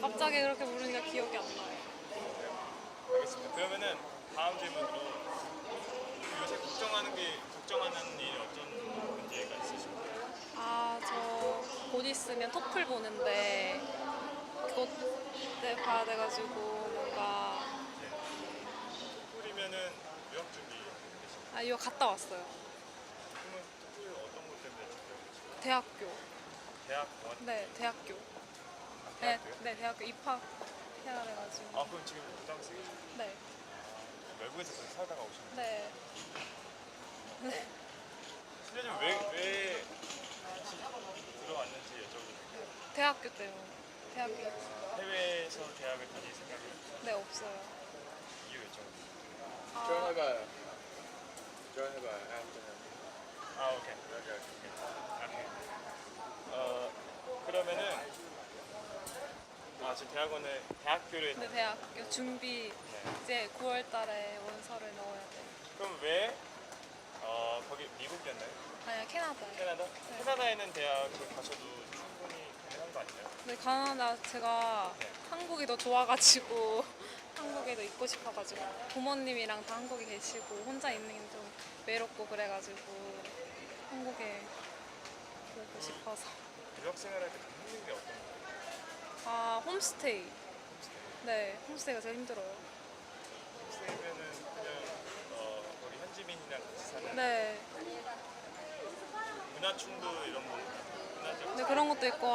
갑자기 그렇게 물으니까 기억이 안 나요. 알겠습니다. 그러면은 다음 질문으로 요새 걱정하는 일이 어떤 문제가 있으신가요? 아, 저 곧 있으면 토플 보는데 그것 때 봐야 돼가지고 뭔가. 토플이면은 유학 준비 되시나요? 아, 이거 갔다 왔어요. 그러면 토플 어떤 것 때문에 준비하고 계시나요? 대학교. 대학 원? 네, 대학교. 아, 네, 대학교요? 네, 대학교 입학해야 돼가지고. 아 그럼 지금 부담 세게 네, 외국에서 거기 살다가 오신 거예요? 네. 실례지만 왜 들어왔는지 여쭤보면 대학교 때문에. 대학교. 해외에서 대학을 다닐 생각이 네, 없어요. 이유 여쭤보면 아, 아 오케이 그러면은 지금 대학교를 근데 대학교 준비 이제 9월 달에 원서를 넣어야 돼. 그럼 왜 거기 미국이었나요? 아니야, 캐나다. 캐나다? 캐나다에 있는 대학을 가셔도 충분히 가능한 거 아니에요? 근데 가나다 제가 네. 한국이 더 좋아가지고 한국에도 있고 싶어가지고 부모님이랑 다 한국에 계시고 혼자 있는 게 좀 외롭고 그래가지고 한국에 오고 싶어서. 유학 생활할 때 좀 힘든 게 어떤 거예요? 아, 홈스테이. 네, 홈스테이가 제일 힘들어요. 홈스테이면은 그냥 거기 현지민이랑 같이 사는 네. 문화 충돌 이런 거 문화적 근데 그런 것도 있고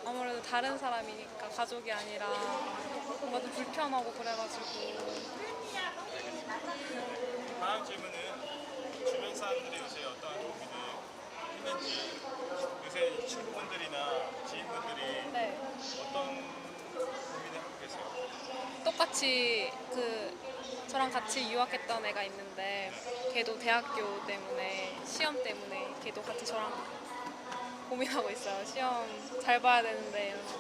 아무래도 다른 사람이니까 가족이 아니라 뭔가 좀 불편하고 그래가지고. 다음 질문은 주변 사람들이 요새 어떤 고민을 했는지 요새 친구분들이나 지인분들이 네. 어떤 고민을 하고 계세요? 똑같이 저랑 같이 유학했던 애가 있는데 걔도 대학교 때문에 시험 때문에 걔도 같이 저랑 고민하고 있어요. 시험 잘 봐야 되는데 이러면서.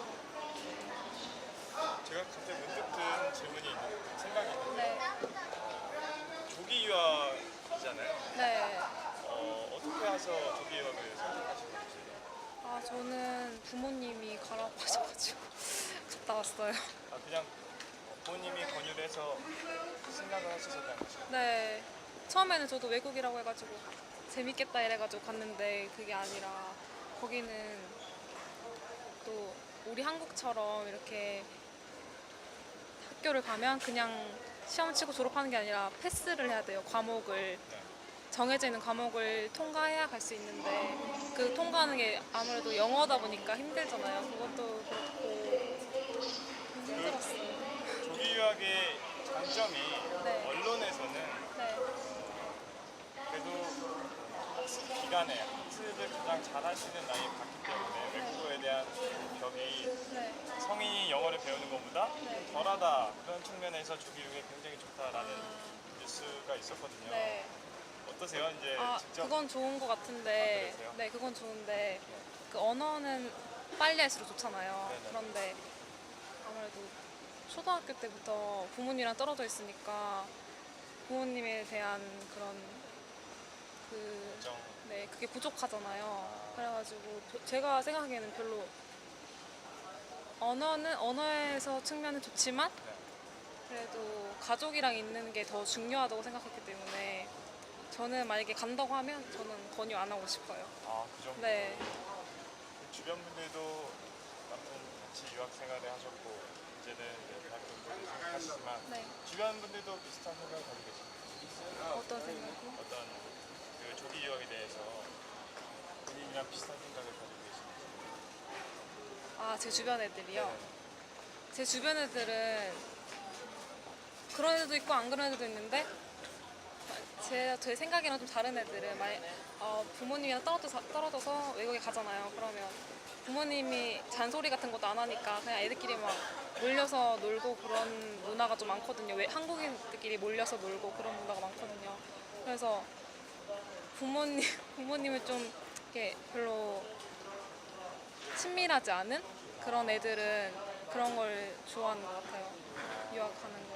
제가 갑자기 문득 든 질문이 생각이 있는데 네. 조기 유학이잖아요. 네. 어떻게 해서 조기 유학을 선택하신 건지 아, 저는 부모님이 가라고 하셔가지고 갔다 왔어요. 그냥 부모님이 권유를 해서 생각을 하셨었다는 거죠? 네. 처음에는 저도 외국이라고 해가지고 재밌겠다 이래가지고 갔는데 그게 아니라 거기는 또 우리 한국처럼 이렇게 학교를 가면 그냥 시험 치고 졸업하는 게 아니라 패스를 해야 돼요. 과목을 정해져 있는 과목을 통과해야 갈 수 있는데 그 통과하는 게 아무래도 영어다 보니까 힘들잖아요. 그것도 그렇고 힘들었어요. 조기 유학의 장점이 네. 언론에서는 네, 그래도 학습 기간에 학습을 가장 잘할 수 있는 나이에 갔기 때문에 외국어에 대한 격이 네, 성인이 영어를 배우는 것보다 네. 덜하다, 그런 측면에서 조기 유학이 굉장히 좋다라는 뉴스가 있었거든요. 네. 어떠세요? 이제 아, 직접 그건 좋은 것 같은데, 그러세요? 네, 그건 좋은데 그 언어는 빨리 할수록 좋잖아요. 네네. 그런데 아무래도 초등학교 때부터 부모님이랑 떨어져 있으니까 부모님에 대한 그런 그 정 네, 그게 부족하잖아요. 그래가지고 제가 생각하기에는 별로 언어에서 측면은 좋지만 네. 그래도 가족이랑 있는 게 더 중요하다고 생각했기 때문에 저는 만약에 간다고 하면 저는 권유 안 하고 싶어요. 그 정도. 네, 주변 분들도 아무튼 같이 유학 생활을 하셨고 이제는 이제 대학교 공부를 생각하시지만 네. 주변 분들도 비슷한 생각을 가지고 계십니까? 어떤 생각이? 어떤 그 조기 유학에 대해서 본인이랑 비슷한 생각을 가지고 계십니까? 아, 제 주변 애들이요. 네. 제 주변 애들은 그런 애도 있고 안 그런 애도 있는데 제 생각이랑 좀 다른 애들은 부모님이랑 떨어져서 외국에 가잖아요. 그러면 부모님이 잔소리 같은 것도 안 하니까 그냥 애들끼리 막 몰려서 놀고 그런 문화가 좀 많거든요. 왜 한국인들끼리 몰려서 놀고 그런 문화가 많거든요. 그래서 부모님을 좀 이렇게 별로 친밀하지 않은 그런 애들은 그런 걸 좋아하는 것 같아요. 유학하는 걸.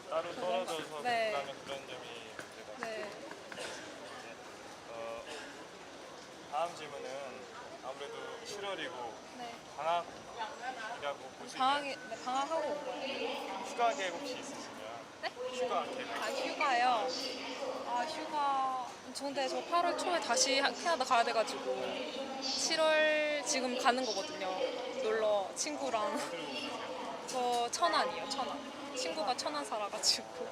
따로 떨어져서 네. 공부하는 그런 점이 문제가 있습니다. 네. 다음 질문은 아무래도 7월이고 네. 방학이라고 볼 수 방학이 있는 네, 방학하고 온 거예요. 휴가 계획 혹시 있으시면 네? 휴가 계획. 휴가요. 휴가. 근데 저 8월 초에 다시 캐나다 가야 돼가지고 7월 지금 가는 거거든요. 놀러 친구랑. 어디로 가세요? 저 천안이요. 천안. 친구가 천안 살아가지고.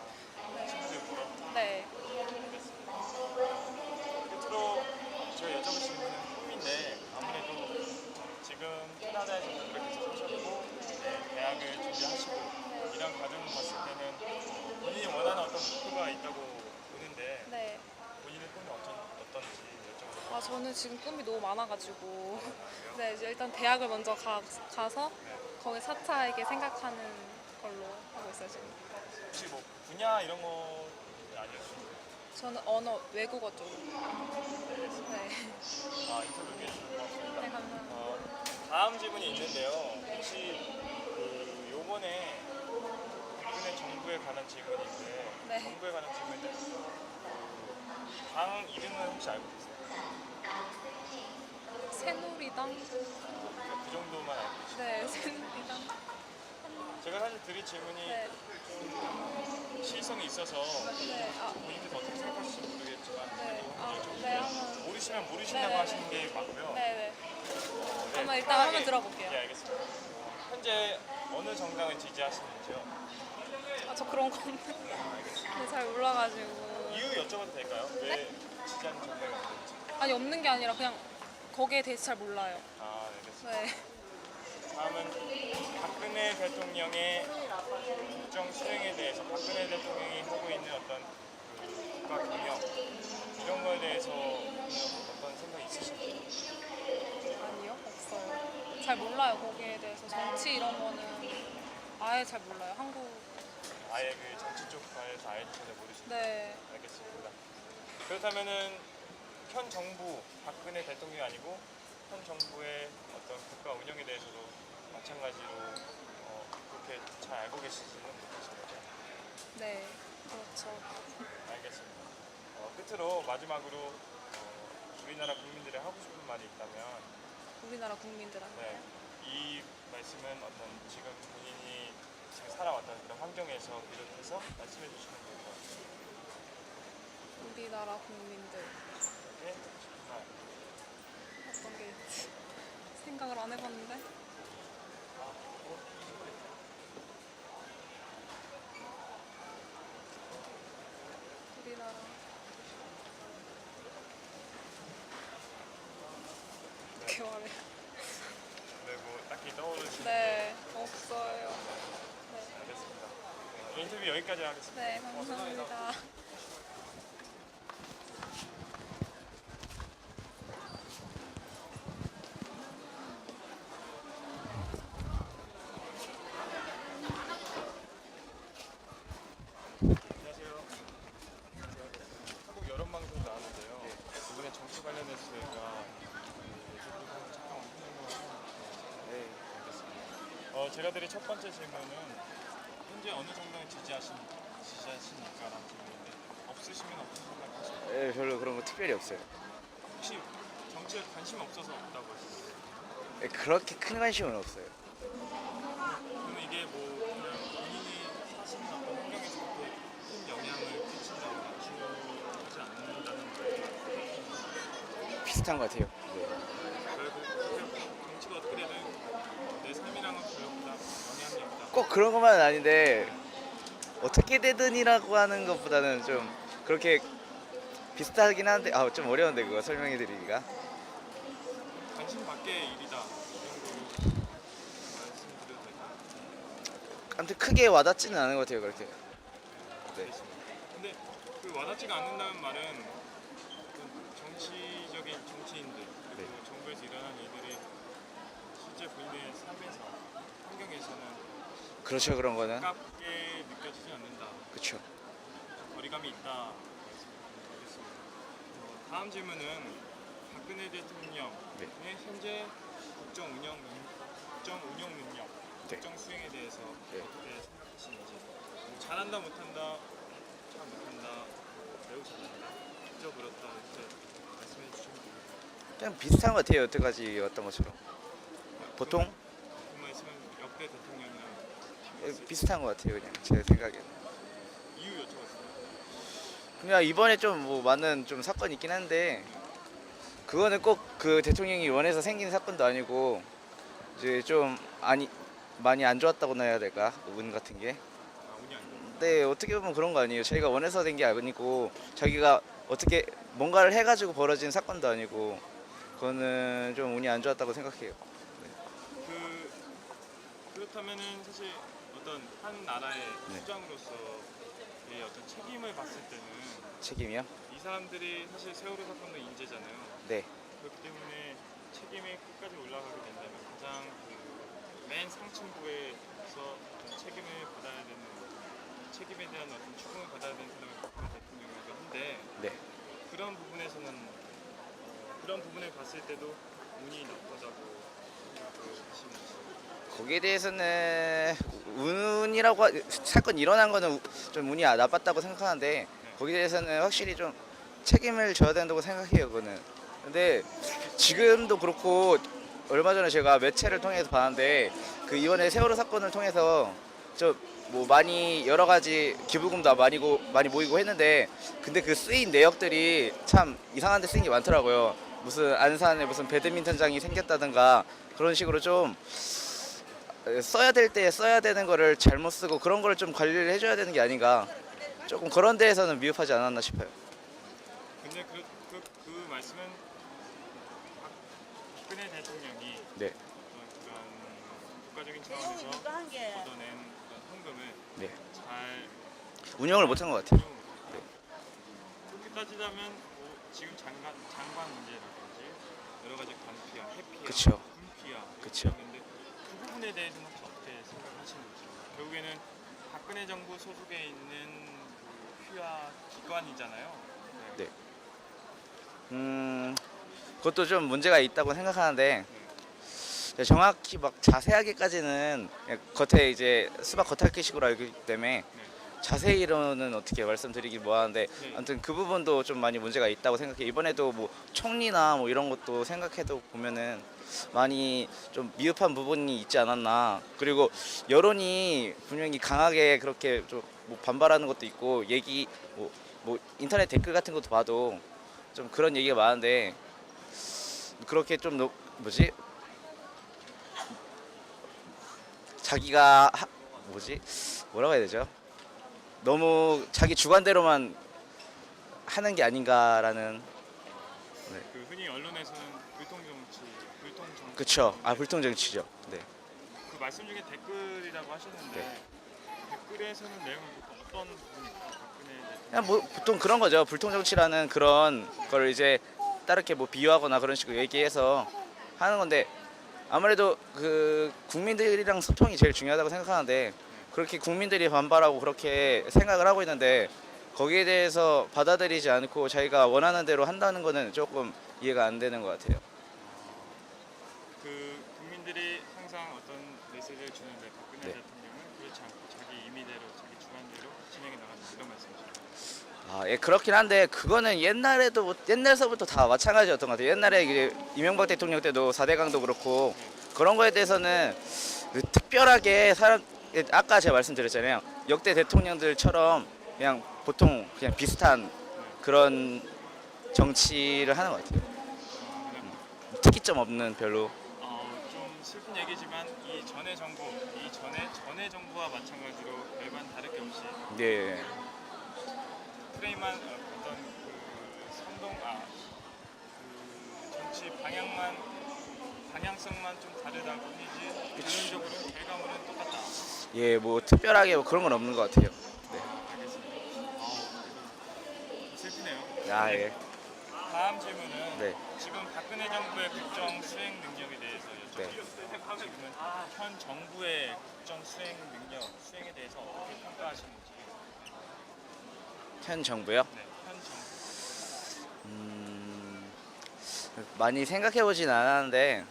친구들 보러? 네. 끝으로 제가 여쭤볼 수 있는 꿈인데 아무래도 지금 캐나다에서 공부를 계속 하셨고 대학을 준비하시고 이런 과정을 봤을 때는 본인이 원하는 어떤 목표가 있다고 보는데 네. 본인의 꿈이 어떤지 여쭤보세요. 저는 지금 꿈이 너무 많아가지고. 네, 이제 일단 대학을 먼저 가서 거기 4차에게 생각하는 걸로 하고 있어요, 지금. 혹시 뭐 분야 이런 거 아니었어요? 저는 외국어 쪽. 네. 인터뷰 해주셔서 고맙습니다. 네, 감사합니다. 다음 질문이 있는데요. 혹시 요번에 박근혜 정부에 관한 질문인데 네. 정부에 관한 질문인데 당 이름은 혹시 알고 계세요? 새누리당? 그 정도만 알고 계시죠? 네, 새누리당. 제가 사실 드릴 질문이 네. 시의성이 있어서 네. 본인께서 어떻게 생각하실지 모르겠지만 네. 그래도 네, 여쭤볼게요. 한번. 모르시면 모르신다고 네네네. 하시는 게 맞고요. 네네. 네, 한번 일단 편하게- 한번 들어볼게요. 네, 알겠습니다. 현재 어느 정당을 지지하시는지요? 저 그런 건 네, 잘 몰라가지고. 이유 여쭤봐도 될까요? 왜 지지하는 정당이 없는지? 아니, 없는 게 아니라 그냥 거기에 대해서 잘 몰라요. 네, 알겠습니다. 네. 다음은 박근혜 대통령의 국정 수행에 대해서 박근혜 대통령이 하고 있는 어떤 그 국가 경영 이런 거에 대해서 어떤 생각이 있으신지? 아니요, 없어요. 잘 몰라요, 거기에 대해서. 정치 이런 거는 아예 잘 몰라요. 아예 그 정치 쪽 관해서 아예 전혀 모르시는 네. 알겠습니다. 그렇다면은 현 정부 박근혜 대통령이 아니고 현 정부의 어떤 국가 운영에 대해서도 마찬가지로 그렇게 잘 알고 계시지는 못하신 거죠? 네, 그렇죠. 알겠습니다. 끝으로 마지막으로 우리나라 국민들이 하고 싶은 말이 있다면 우리나라 국민들한테. 이 말씀은 어떤 지금 본인이 지금 살아왔던 그런 환경에서 비롯해서 말씀해 주시면 좋을 것 같아요. 우리나라 국민들. 네, 정말 어떤 게 있지? 생각을 안 해봤는데. 우리나라. 어떻게 말해? 네, 뭐 딱히 떠오르시는 네, 없어요. 네, 알겠습니다. 네, 인터뷰 여기까지 하겠습니다. 네, 감사합니다. 안녕하세요. 한국 여론 방송 나왔는데요. 이번에 정치 관련해서 저희가 잠깐 네, 알겠습니다. 제가 드릴 첫 번째 질문은 현재 어느 정도는 지지하십니까라는 질문인데 없으시면 없으신다고 하시고 네, 별로 그런 거 특별히 없어요. 혹시 정치에 관심 없어서 없다고 하시나요? 네, 그렇게 큰 관심은 없어요. 그러면 이게 뭐 그냥 본인이 사시는 어떤 환경에서 그렇게 큰 영향을 끼친다거나 주하지 않는다는 거예요. 비슷한 것 같아요. 네. 결국 정치가 어떻게 되든 내 삶이랑은 별로 영향이 없다. 꼭 그런 것만은 아닌데 어떻게 되든이라고 하는 것보다는 좀 그렇게 비슷하긴 한데 좀 어려운데 그거 설명해 드리기가. 관심 밖의 일이다. 이 정도로 말씀드려도 될까요? 아무튼 크게 와닿지는 않은 것 같아요. 그렇게. 네. 근데 그 와닿지가 않는다는 말은 어떤 정치적인 정치인들 그리고 네. 정부에서 일어나는 일들이 실제 본인의 삶에서 환경에서는 그렇죠. 그런 거는. 가깝게 느껴지지 않는다. 그렇죠. 거리감이 있다. 말씀드리겠습니다. 다음 질문은 박근혜 대통령의 네. 현재 국정 운영 능력, 네. 국정 수행에 대해서 네. 어떻게 생각하시는지. 뭐 잘한다, 못한다, 잘 못한다, 매우 잘한다, 그저 그렇다 이렇게 말씀해 주시면 됩니다. 그냥 비슷한 것 같아요. 여태까지 왔던 것처럼. 보통 그 말씀은 역대 대통령이랑 비슷한 것 같아요. 그냥 제 생각에는. 이유 여쭤봤습니다. 그냥 이번에 좀 뭐 많은 좀 사건이 있긴 한데 그거는 꼭 그 대통령이 원해서 생긴 사건도 아니고 이제 좀 많이 안 좋았다고나 해야 될까 운 같은 게. 운이 안 좋은. 근데 어떻게 보면 그런 거 아니에요. 자기가 원해서 된 게 아니고 자기가 어떻게 뭔가를 해가지고 벌어진 사건도 아니고 그거는 좀 운이 안 좋았다고 생각해요. 그렇다면은 사실 어떤 한 나라의 네. 수장으로서의 어떤 책임을 봤을 때는 책임이요? 이 사람들이 사실 세월호 사건도 인재잖아요. 네. 그렇기 때문에 책임이 끝까지 올라가게 된다면 가장 맨 상층부에서 어떤 책임을 받아야 되는 책임에 대한 어떤 추궁을 받아야 되는 사람이 박근혜 대통령이기도 한데 네. 그런 부분에서는 그런 부분을 봤을 때도 운이 나쁘다고 생각을 하시는지. 거기에 대해서는 사건 일어난 거는 좀 운이 나빴다고 생각하는데 거기에 대해서는 확실히 좀 책임을 져야 된다고 생각해요. 그거는. 근데 지금도 그렇고 얼마 전에 제가 매체를 통해서 봤는데 그 이번에 세월호 사건을 통해서 뭐 많이 여러 가지 기부금도 많이 모이고 했는데 근데 그 쓰인 내역들이 참 이상한 데 쓰인 게 많더라고요. 무슨 안산에 무슨 배드민턴장이 생겼다든가 그런 식으로 좀 써야 될 때 써야 되는 거를 잘못 쓰고 그런 거를 좀 관리를 해줘야 되는 게 아닌가. 조금 그런 데에서는 미흡하지 않았나 싶어요. 근데 그 말씀은 박근혜 대통령이 네. 그런 국가적인 차원에서 걷어낸 그런 헌금을 네. 잘 운영을 못한 것 같아요. 운영을 못했다. 그렇게 따지자면 뭐 지금 장관 문제라든지 여러 가지 관피아, 해피아, 그쵸. 군피아 그쵸. 있는데 그 부분에 대해서는 혹시 어떻게 생각하시는지. 결국에는 박근혜 정부 소속에 있는 그 휘하 기관이잖아요. 네. 그것도 좀 문제가 있다고 생각하는데 정확히 막 자세하게까지는 겉에 이제 수박 겉핥기식으로 알고 있기 때문에 자세히로는 어떻게 말씀드리기 뭐하는데 아무튼 그 부분도 좀 많이 문제가 있다고 생각해요. 이번에도 뭐 총리나 뭐 이런 것도 생각해도 보면은 많이 좀 미흡한 부분이 있지 않았나. 그리고 여론이 분명히 강하게 그렇게 좀 뭐 반발하는 것도 있고 뭐 인터넷 댓글 같은 것도 봐도 좀 그런 얘기가 많은데 그렇게 좀 뭐지? 자기가 뭐라고 해야 되죠? 너무 자기 주관대로만 하는 게 아닌가라는. 그 흔히 언론에서는 불통정치, 불통정 그쵸. 불통정치죠. 네. 그 말씀 중에 댓글이라고 하셨는데 네. 댓글에서는 내용은 보통 어떤 부분입니까? 박근혜 대통령 그냥 뭐 보통 그런 거죠. 불통정치라는 그런 걸 이제 다르게 뭐 비유하거나 그런 식으로 얘기해서 하는 건데, 아무래도 그 국민들이랑 소통이 제일 중요하다고 생각하는데, 그렇게 국민들이 반발하고 그렇게 생각을 하고 있는데 거기에 대해서 받아들이지 않고 자기가 원하는 대로 한다는 거는 조금 이해가 안 되는 것 같아요. 그 국민들이 항상 어떤 메시지를 주는데 박근혜 네. 대통령은 그렇지 않고 자기 임의대로 자기 주관대로 진행해 나가는 이런 말씀이시죠? 예, 그렇긴 한데 그거는 옛날서부터 다 마찬가지였던 것 같아요. 옛날에 이제 이명박 대통령 때도 4대강도 그렇고 그런 거에 대해서는 그 특별하게 아까 제가 말씀드렸잖아요. 역대 대통령들처럼 그냥 보통 그냥 비슷한 그런 정치를 하는 것 같아요. 특이점 없는 별로. 좀 슬픈 얘기지만 이 전의 정부와 마찬가지로 별반 다를 게 없이 네. 프레임만 어떤 그 정치 방향성만 좀 다르다 뿐이지 결론적으로 결과물은 똑같다. 예, 뭐 특별하게 뭐 그런 건 없는 것 같아요. 네. 알겠습니다. 슬프네요. 예. 다음 질문은 네. 지금 박근혜 정부의 국정 수행 능력에 대해서 여쭤보겠습니다. 지금은 현 정부의 국정 수행에 대해서 어떻게 평가하시는지. 현 정부요? 네, 현 정부. 많이 생각해 보진 않았는데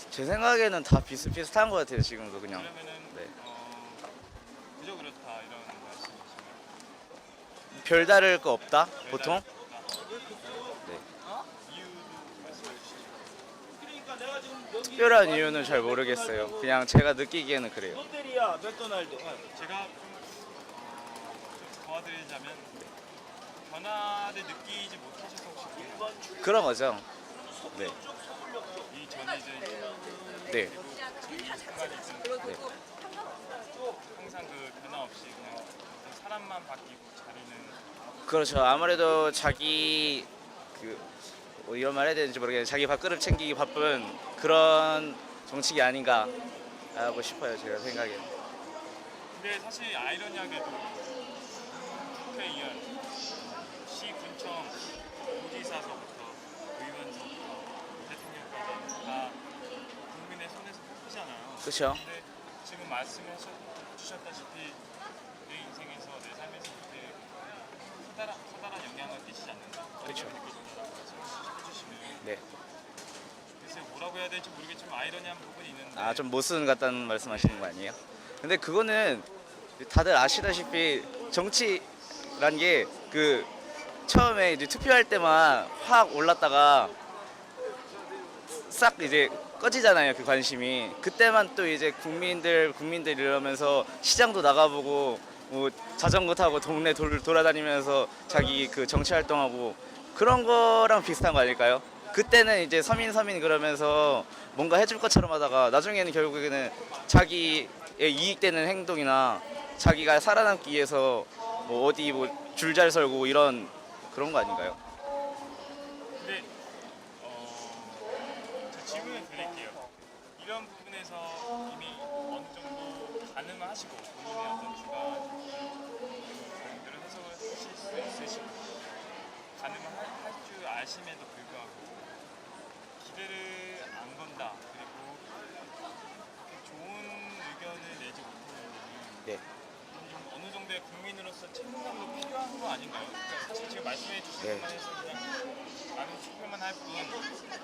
제 생각에는 다 비슷비슷한 것 같아요. 지금도 그냥. 그러면은 네. 그저 그렇다 이런 말씀이신가요? 별다를 거 없다? 보통? 네. 이유도 말씀해 주시죠. 특별한 이유는 잘 모르겠어요. 그냥 제가 느끼기에는 그래요. 제가 좀 도와드리자면 변화를 느끼지 못하셔서 혹시 그런 거죠. 네. 이 전이 이제 네. 순간이 있는 네. 항상 그 변화 없이 그냥 사람만 바뀌고 자리는 그렇죠. 아무래도 자기 뭐 이런 말 해야 되는지 모르겠는데 자기 밥그릇 챙기기 바쁜 그런 정치기 아닌가 하고 싶어요. 제가 생각에. 근데 사실 아이러니하게도 국회의원, 시군청, 도지사서부터 의원서부터 대통령까지 다 국민의 손에서 뽑히잖아요. 그렇죠. 근데 지금 말씀해 주셨다시피 내 인생에서 내 삶에서 그렇게 커다란 영향을 끼치지 않는다. 그렇죠. 느껴진다라고 말씀해 주시면 네. 글쎄 뭐라고 해야 될지 모르겠지만 아이러니한 부분이 있는데 좀 모순 같다는 말씀하시는 거 아니에요? 근데 그거는 다들 아시다시피 정치란 게 그 처음에 이제 투표할 때만 확 올랐다가 싹 이제 꺼지잖아요. 그 관심이. 그때만 또 이제 국민들 이러면서 시장도 나가보고 뭐 자전거 타고 동네 돌아다니면서 자기 그 정치 활동하고 그런 거랑 비슷한 거 아닐까요? 그때는 이제 서민 그러면서 뭔가 해줄 것처럼 하다가 나중에는 결국에는 자기의 이익되는 행동이나 자기가 살아남기 위해서 뭐 어디 뭐 줄 잘 설고 이런 그런 거 아닌가요? 근데 저 질문을 드릴게요. 이런 부분에서 이미 어느 정도 가늠을 하시고 본인의 어떤 주관들을 해석을 하실 수 있으시고 가늠을 할 줄 아심에도 불구하고 기대를 안 건다. 그리고 그렇게 좋은 의견을 내지 못하는 부분은 네. 좀 어느 정도의 국민으로서 책임감도 필요한 거 아닌가요? 그러니까 사실 지금 말씀해 주신 네. 것만 해서 그냥 나는 투표만 할 뿐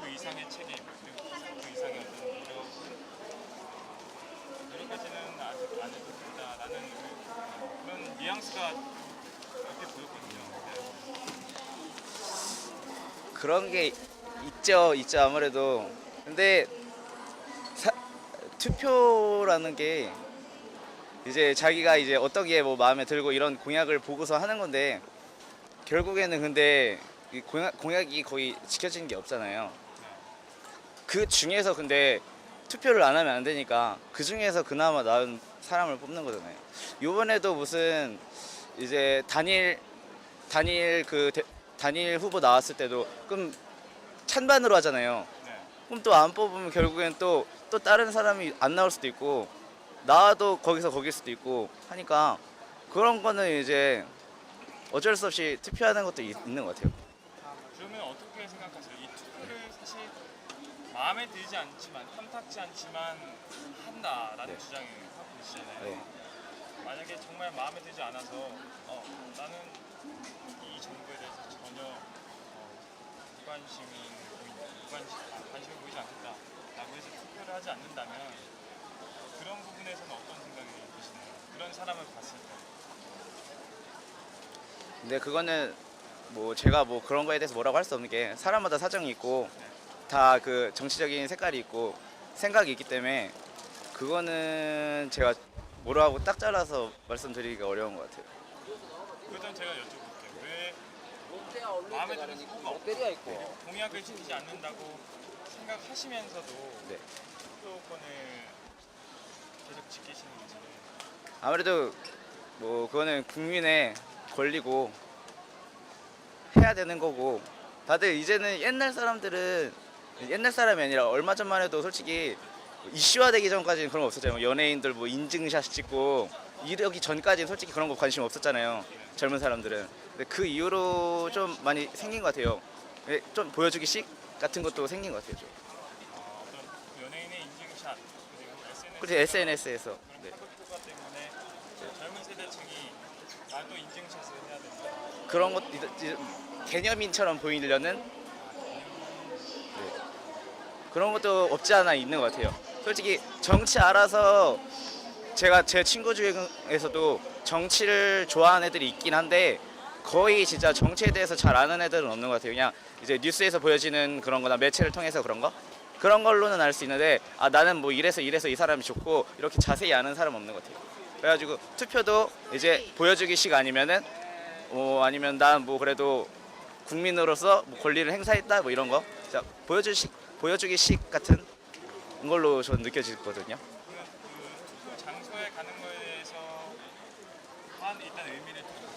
그 이상의 책임 그리고 그 이상의 어떤 노력까지는 아직 안 해도 된다라는 그런 뉘앙스가 이렇게 보였거든요. 그런 게 있죠 아무래도. 근데 투표라는 게 이제 자기가 이제 어떤 게 뭐 마음에 들고 이런 공약을 보고서 하는 건데 결국에는 근데 이 공약이 거의 지켜지는 게 없잖아요. 그 중에서 근데 투표를 안 하면 안 되니까 그 중에서 그나마 나은 사람을 뽑는 거잖아요. 이번에도 무슨 이제 단일 후보 나왔을 때도 그럼 찬반으로 하잖아요. 네. 그럼 또 안 뽑으면 결국엔 또 다른 사람이 안 나올 수도 있고 나와도 거기서 거길 수도 있고 하니까 그런 거는 이제 어쩔 수 없이 투표하는 것도 있는 것 같아요. 그러면 어떻게 생각하세요? 이 투표를 사실 마음에 들지 않지만 탐탁지 않지만 한다라는 네. 주장을 하고 계시잖아요. 네. 만약에 정말 마음에 들지 않아서 나는 이 정부에 대해서 전혀 관심을 보이지 않겠다라고 해서 투표를 하지 않는다면 그런 부분에서는 어떤 생각이 드시나요? 그런 사람을 봤을 때. 근데 그거는 뭐 제가 뭐 그런 거에 대해서 뭐라고 할 수 없는 게 사람마다 사정이 있고 다 그 정치적인 색깔이 있고 생각이 있기 때문에 그거는 제가 뭐라고 딱 잘라서 말씀드리기가 어려운 것 같아요. 그렇다면 제가 여쭤볼게요. 왜 마음에 드는 후보가 없고 그리고 공약을 지키지 않는다고 생각하시면서도 네. 투표권을 계속 지키시는지. 아무래도 뭐 그거는 국민의 권리고 해야 되는 거고 다들 이제는 옛날 사람이 아니라 얼마 전만 해도 솔직히 이슈화되기 전까지는 그런 거 없었잖아요. 연예인들 뭐 인증샷 찍고 이러기 전까지는 솔직히 그런 거 관심 없었잖아요. 젊은 사람들은. 근데 그 이후로 좀 많이 생긴 것 같아요. 좀 보여주기식 같은 것도 생긴 것 같아요. 좀. 어떤 연예인의 인증샷 그리고 그리고 SNS에서 네. 그런 사극 효과 때문에 젊은 세대층이 나도 인증샷을 해야 된다. 그런 것 개념인처럼 보이려는 그런 것도 없지 않아 있는 것 같아요. 솔직히 정치 알아서 제가 제 친구 중에서도 정치를 좋아하는 애들이 있긴 한데 거의 진짜 정치에 대해서 잘 아는 애들은 없는 것 같아요. 그냥 이제 뉴스에서 보여지는 그런 거나 매체를 통해서 그런 걸로는 알 수 있는데 나는 뭐 이래서 이 사람이 좋고 이렇게 자세히 아는 사람 없는 것 같아요. 그래가지고 투표도 이제 보여주기식 아니면은 아니면 난 뭐 그래도 국민으로서 뭐 권리를 행사했다 뭐 이런 거 진짜 보여주기식 같은 걸로 저는 느껴지거든요. 그러면 그 투표 장소에 가는 거에 대해서 일단 의미를 두고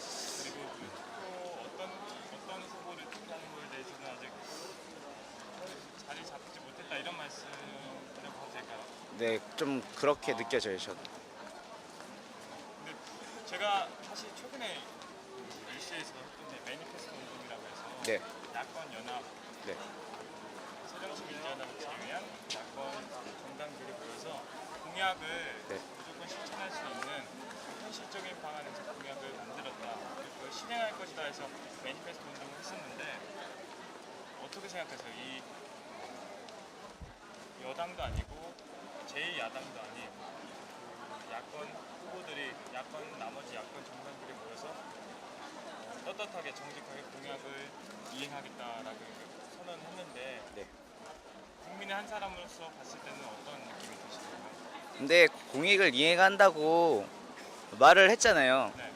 그리고 그 투표 어떤 후보를 투표하는 거에 대해서는 아직 자리 잡지 못했다 이런 말씀이라고 봐도 될까요? 네, 좀 그렇게 느껴져요, 저는. 근데 제가 사실 최근에 뉴스에서 했던 매니페스토 운동이라고 해서 네, 야권 연합 네, 새정치민주연합을 제외한 야권 정당들이 모여서 공약을 네. 무조건 실천할 수 있는 현실적인 방안에서 공약을 만들었다. 그리고 그걸 실행할 것이다 해서 매니페스토 운동을 했었는데 어떻게 생각하세요? 이 여당도 아니고 제1야당도 아닌 그 야권 후보들이 나머지 야권 정당들이 모여서 떳떳하게 정직하게 공약을 이행하겠다라고 선언했는데 네. 국민의 한 사람으로서 봤을 때는 어떤 느낌이 드시나요? 근데 공익을 이행한다고 말을 했잖아요. 네.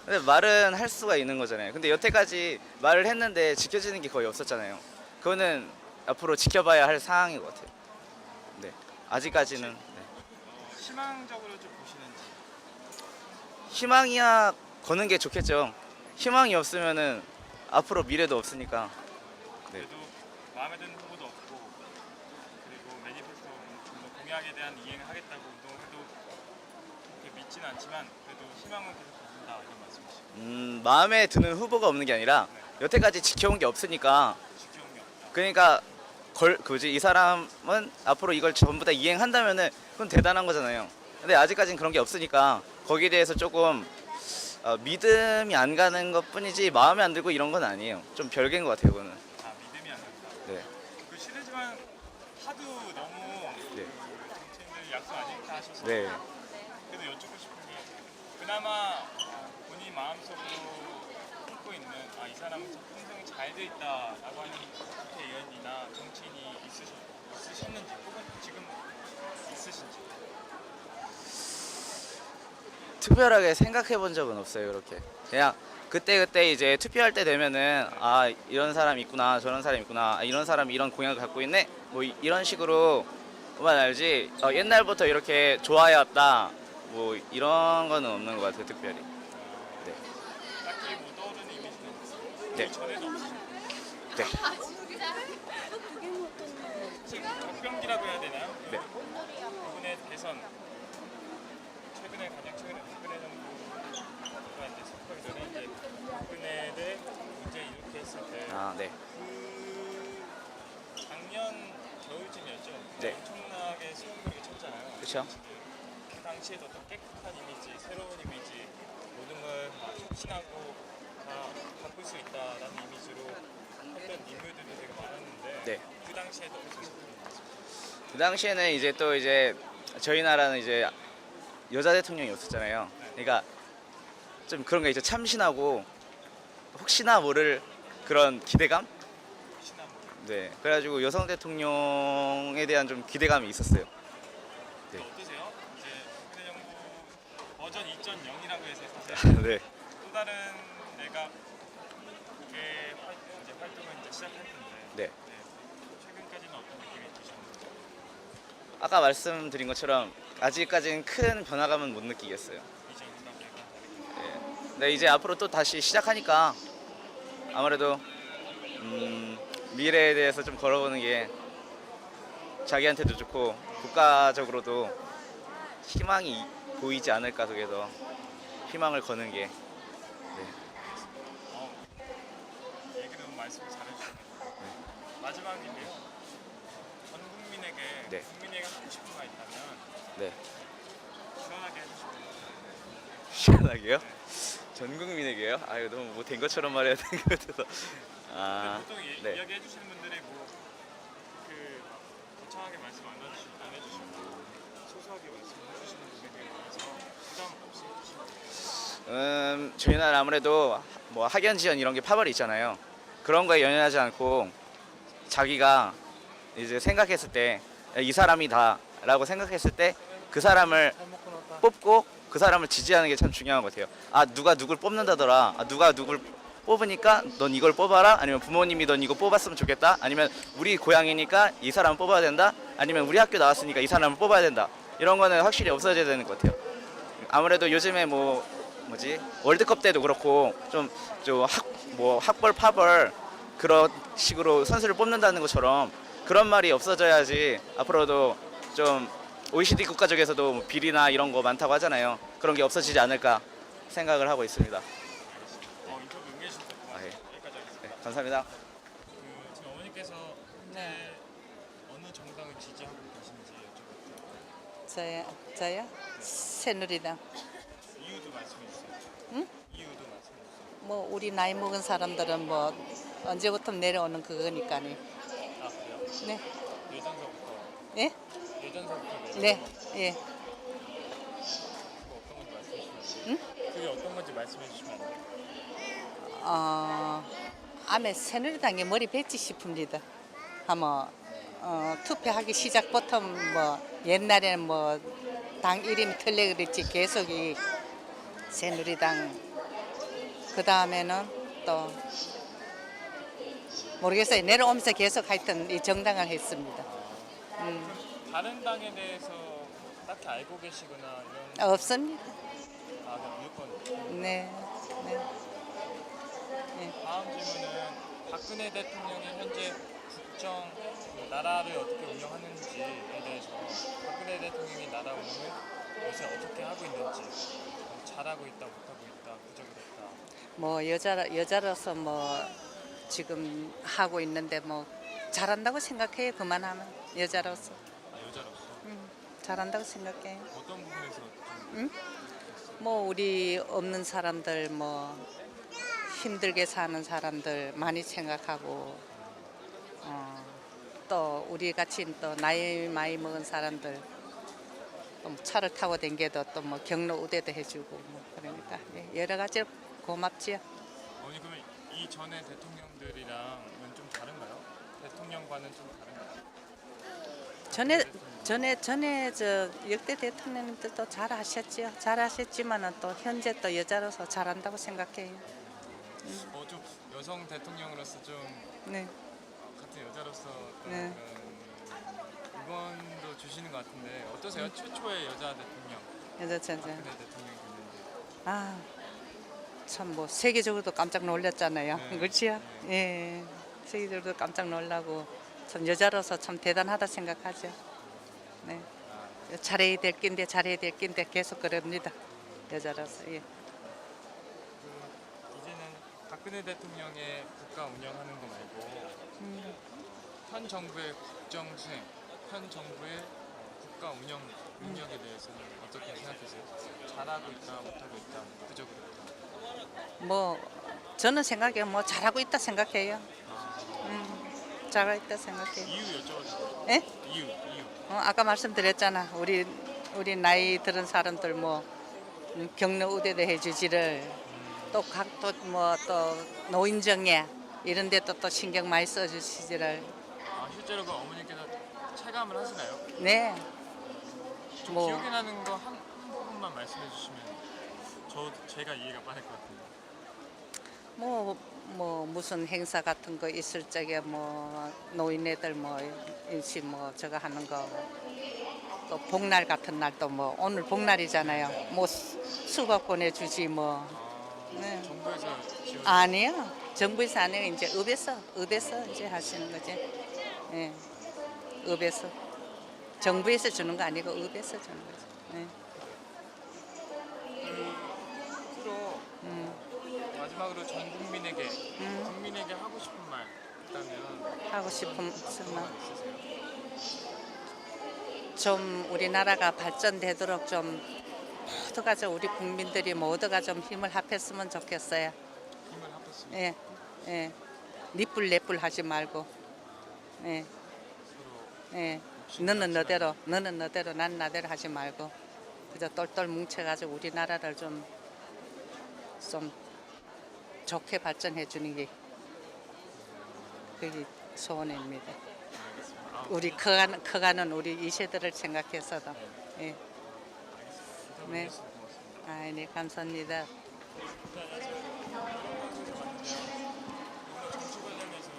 근데 말은 할 수가 있는 거잖아요. 근데 여태까지 말을 했는데 지켜지는 게 거의 없었잖아요. 그거는 앞으로 지켜봐야 할 상황인 것 같아요. 네, 아직까지는 네. 희망적으로 좀 보시는지. 희망이야 거는 게 좋겠죠. 희망이 없으면은 앞으로 미래도 없으니까. 네. 그래도 마음에 드는 후보도 없고 그리고 매니페스토 공약에 대한 이행을 하겠다고 운동을 해도 그렇게 믿지는 않지만 그래도 희망은 계속 가진다 이런 말씀이시죠. 마음에 드는 후보가 없는 게 아니라 여태까지 지켜온 게 없으니까. 지켜온 게 없다. 그러니까 이 사람은 앞으로 이걸 전부 다 이행한다면은 그건 대단한 거잖아요. 근데 아직까지는 그런 게 없으니까 거기에 대해서 조금 믿음이 안 가는 것뿐이지 마음에 안 들고 이런 건 아니에요. 좀 별개인 것 같아요, 그거는. 믿음이 안 간다. 네. 그 실례지만 하도 너무 네. 그 정치인들 약속 안 지켰다 하셔서 네. 그래도 여쭙고 싶은 게 그나마 본인 마음속으로 품고 있는 이 사람은 참 평생이 잘 돼 있다라고 하는 국회의원이나 정치인이 있으셨는지 혹은 지금 있으신지. 특별하게 생각해 본 적은 없어요, 그렇게. 그냥 그때 이제 투표할 때 되면은 아 이런 사람 있구나 저런 사람 있구나 아, 이런 사람이 이런 공약을 갖고 있네 뭐 이런 식으로만 알지 옛날부터 이렇게 좋아해왔다 뭐 이런 거는 없는 것 같아요 특별히. 네. 딱히 뭐 떠오르는 이미지는 없어요. 네. 전에도 없으셨고 네. 지금 적병기라고 해야 되나요? 네. 이번에 대선 최근에 가장 최근에 정부가 이제 선거기 전에 이제 박근혜 대 문재인 이렇게 했을 때 아 네. 그 작년 겨울쯤이었죠. 네. 엄청나게 수용력이 쳤잖아요. 그렇죠. 그 당시에도 어떤 깨끗한 이미지, 새로운 이미지, 모든 걸 혁신하고 다 바꿀 수 있다라는 이미지로 했던 인물들이 되게 많았는데 네. 그 당시에도 어떠셨어요? 그 당시에는 이제 또 이제 저희 나라는 이제 여자 대통령이 없었잖아요. 그러니까 좀 그런 게 이제 참신하고 혹시나 모를 그런 기대감? 혹시나 뭐 네. 그래가지고 여성 대통령에 대한 좀 기대감이 있었어요. 네. 어떠세요? 이제 박근혜 정부 버전 2.0이라고 해서 사실 네. 또 다른 내가 이제 활동을 이제 시작할 텐데 네. 최근까지는 어떤 느낌이 드셨는지? 아까 말씀드린 것처럼 아직까지는 큰 변화감은 못 느끼겠어요. 이전이랑 내가 네. 근데 이제 앞으로 또 다시 시작하니까 아무래도 미래에 대해서 좀 걸어보는 게 자기한테도 좋고 국가적으로도 희망이 보이지 않을까 속에서 희망을 거는 게 얘기 너무 말씀을 잘해주셨네요. 마지막인데요. 전 국민에게 네. 국민에게 하고 싶은 말 있다면 네. 시원하게 해주시고 시원하게요? 전 국민에게요? 아 이거 너무 뭐 된 것처럼 말해야 되는 것 같아서 아 보통 네. 이야기 해주시는 분들이 뭐그 거창하게 말씀 안 해주시고 소소하게 말씀해주시는 분들이 되게 많아서 부담 없이 해주시면 돼요. 저희 나라 아무래도 뭐 학연 지연 이런 게 파벌이 있잖아요. 그런 거에 연연하지 않고 자기가 이제 생각했을 때 이 사람이다라고 생각했을 때 그 사람을 뽑고 그 사람을 지지하는 게 참 중요한 것 같아요. 아 누가 누굴 뽑는다더라. 아 누가 누굴 뽑으니까 넌 이걸 뽑아라. 아니면 부모님이 넌 이거 뽑았으면 좋겠다. 아니면 우리 고향이니까 이 사람 뽑아야 된다. 아니면 우리 학교 나왔으니까 이 사람을 뽑아야 된다. 이런 거는 확실히 없어져야 되는 것 같아요. 아무래도 요즘에 뭐지 월드컵 때도 그렇고 좀 학벌 파벌 그런 식으로 선수를 뽑는다는 것처럼 그런 말이 없어져야지 앞으로도 좀 OECD 국가 중에서도 뭐 비리나 이런 거 많다고 하잖아요. 그런 게 없어지지 않을까 생각을 하고 있습니다. 인터뷰 응해주셔서 고맙습니다. 아, 예. 여기까지 하겠습니다. 네, 감사합니다. 그 지금 어머니께서 현재 어느 정당을 지지하고 계신지 여쭤볼게요. 저요? 새누리당. 이유도 말씀해 주세요. 응? 이유도 말씀해 주세요. 뭐 우리 나이 먹은 사람들은 뭐 언제부터 내려오는 그거니까네. 아 그래요? 네. 예전서부터 예? 예전서부터 네. 예. 그거 어떤 건지 말씀해 주시면 안 돼요? 응? 그게 어떤 건지 말씀해 주시면 안 돼요? 아메 새누리당에 머리 뱉지 싶습니다. 아마 투표하기 시작부터 뭐 옛날에는 뭐 당 이름이 틀려 그랬지 계속 이 새누리당 그 다음에는 또 모르겠어요. 내려오면서 계속 하여튼 이 정당을 했습니다. 다른 당에 대해서 딱히 알고 계시거나 이런 없습니다. 그냥 무조건 네. 네. 다음 질문은 박근혜 대통령이 현재 국정 나라를 어떻게 운영하는지에 대해서 박근혜 대통령이 나라 운영을 요새 어떻게 하고 있는지 잘하고 있다 못하고 있다 부적이다 뭐 여자로서 뭐 지금 하고 있는데 뭐 잘한다고 생각해요. 그만하면 여자로서 여자로서 잘한다고 생각해요. 어떤 부분에서 응? 뭐 우리 없는 사람들 뭐 힘들게 사는 사람들 많이 생각하고 또 우리 같이 또 나이 많이 먹은 사람들 또 차를 타고 댕겨도 또 뭐 경로 우대도 해주고 뭐 그러니까 여러 가지로 고맙지요. 어머니 그러면 이 전에 대통령들이랑은 좀 다른가요? 대통령과는 좀 다른가요? 전에 저 역대 대통령님들도 잘하셨지요. 잘하셨지만은 또 현재 또 여자로서 잘한다고 생각해요. 좀 여성 대통령으로서 좀 네. 같은 여자로서 어떤 네. 그런 응원도 주시는 것 같은데 어떠세요? 최초의 여자 대통령 여자 박근혜 대통령이 됐는데 아, 참 뭐 세계적으로도 깜짝 놀랐잖아요. 네. 그렇지요? 예. 세계적으로도 깜짝 놀라고 참 여자로서 참 대단하다 생각하죠. 네. 잘해야 될 낀데 잘해야 될 낀데 계속 그럽니다. 여자로서. 예. 이제는 박근혜 대통령의 국가 운영하는 거 말고 현 정부의 국정 수행, 현 정부의 국가 운영 능력에 대해서는 어떻게 생각하세요? 잘하고 있다, 못하고 있다, 부족하고 있다. 뭐 저는 생각해 뭐 잘하고 있다 생각해요. 잘하고 있다 생각해요. 이유 여쭤봐도 예? 이유. 아까 말씀드렸잖아. 우리 나이 들은 사람들 뭐 경로 우대도 해주지를 또 각도 뭐 또 노인정에 이런 데 또 신경 많이 써주시지를. 실제로 그 어머니께서 체감을 하시나요? 네. 좀 뭐. 기억이 나는 거 한 부분만 말씀해 주시면 제가 이해가 빠를 것 같은데. 뭐 무슨 행사 같은 거 있을 적에 뭐 노인네들 뭐 일시 뭐 저거 하는 거 또 복날 같은 날 또 뭐 오늘 복날이잖아요. 뭐 수박 보내주지 뭐. 네. 정부에서 지원. 아니요. 정부에서 아니에요. 이제 읍에서 이제 하시는 거지. 예. 읍에서. 정부에서 주는 거 아니고 읍에서 주는 거지. 예. 앞으로 마지막으로 전 국민에게 하고 싶은 말 있다면 하고 싶은 무슨 말. 있으세요? 좀 우리나라가 발전되도록 좀 모두가 좀 우리 국민들이 모두가 좀 힘을 합했으면 좋겠어요. 힘을 합했습니다. 예, 예. 니뿔 내뿔 하지 말고, 예, 서로 예. 너는 너대로, 난 나대로 하지 말고, 그저 똘똘 뭉쳐가지고 우리나라를 좀 좋게 발전해 주는 게 그게 소원입니다. 우리 커가는 우리 이 세대를 생각해서도, 예. 네. 아, 네, 감사합니다. 정치 관련해서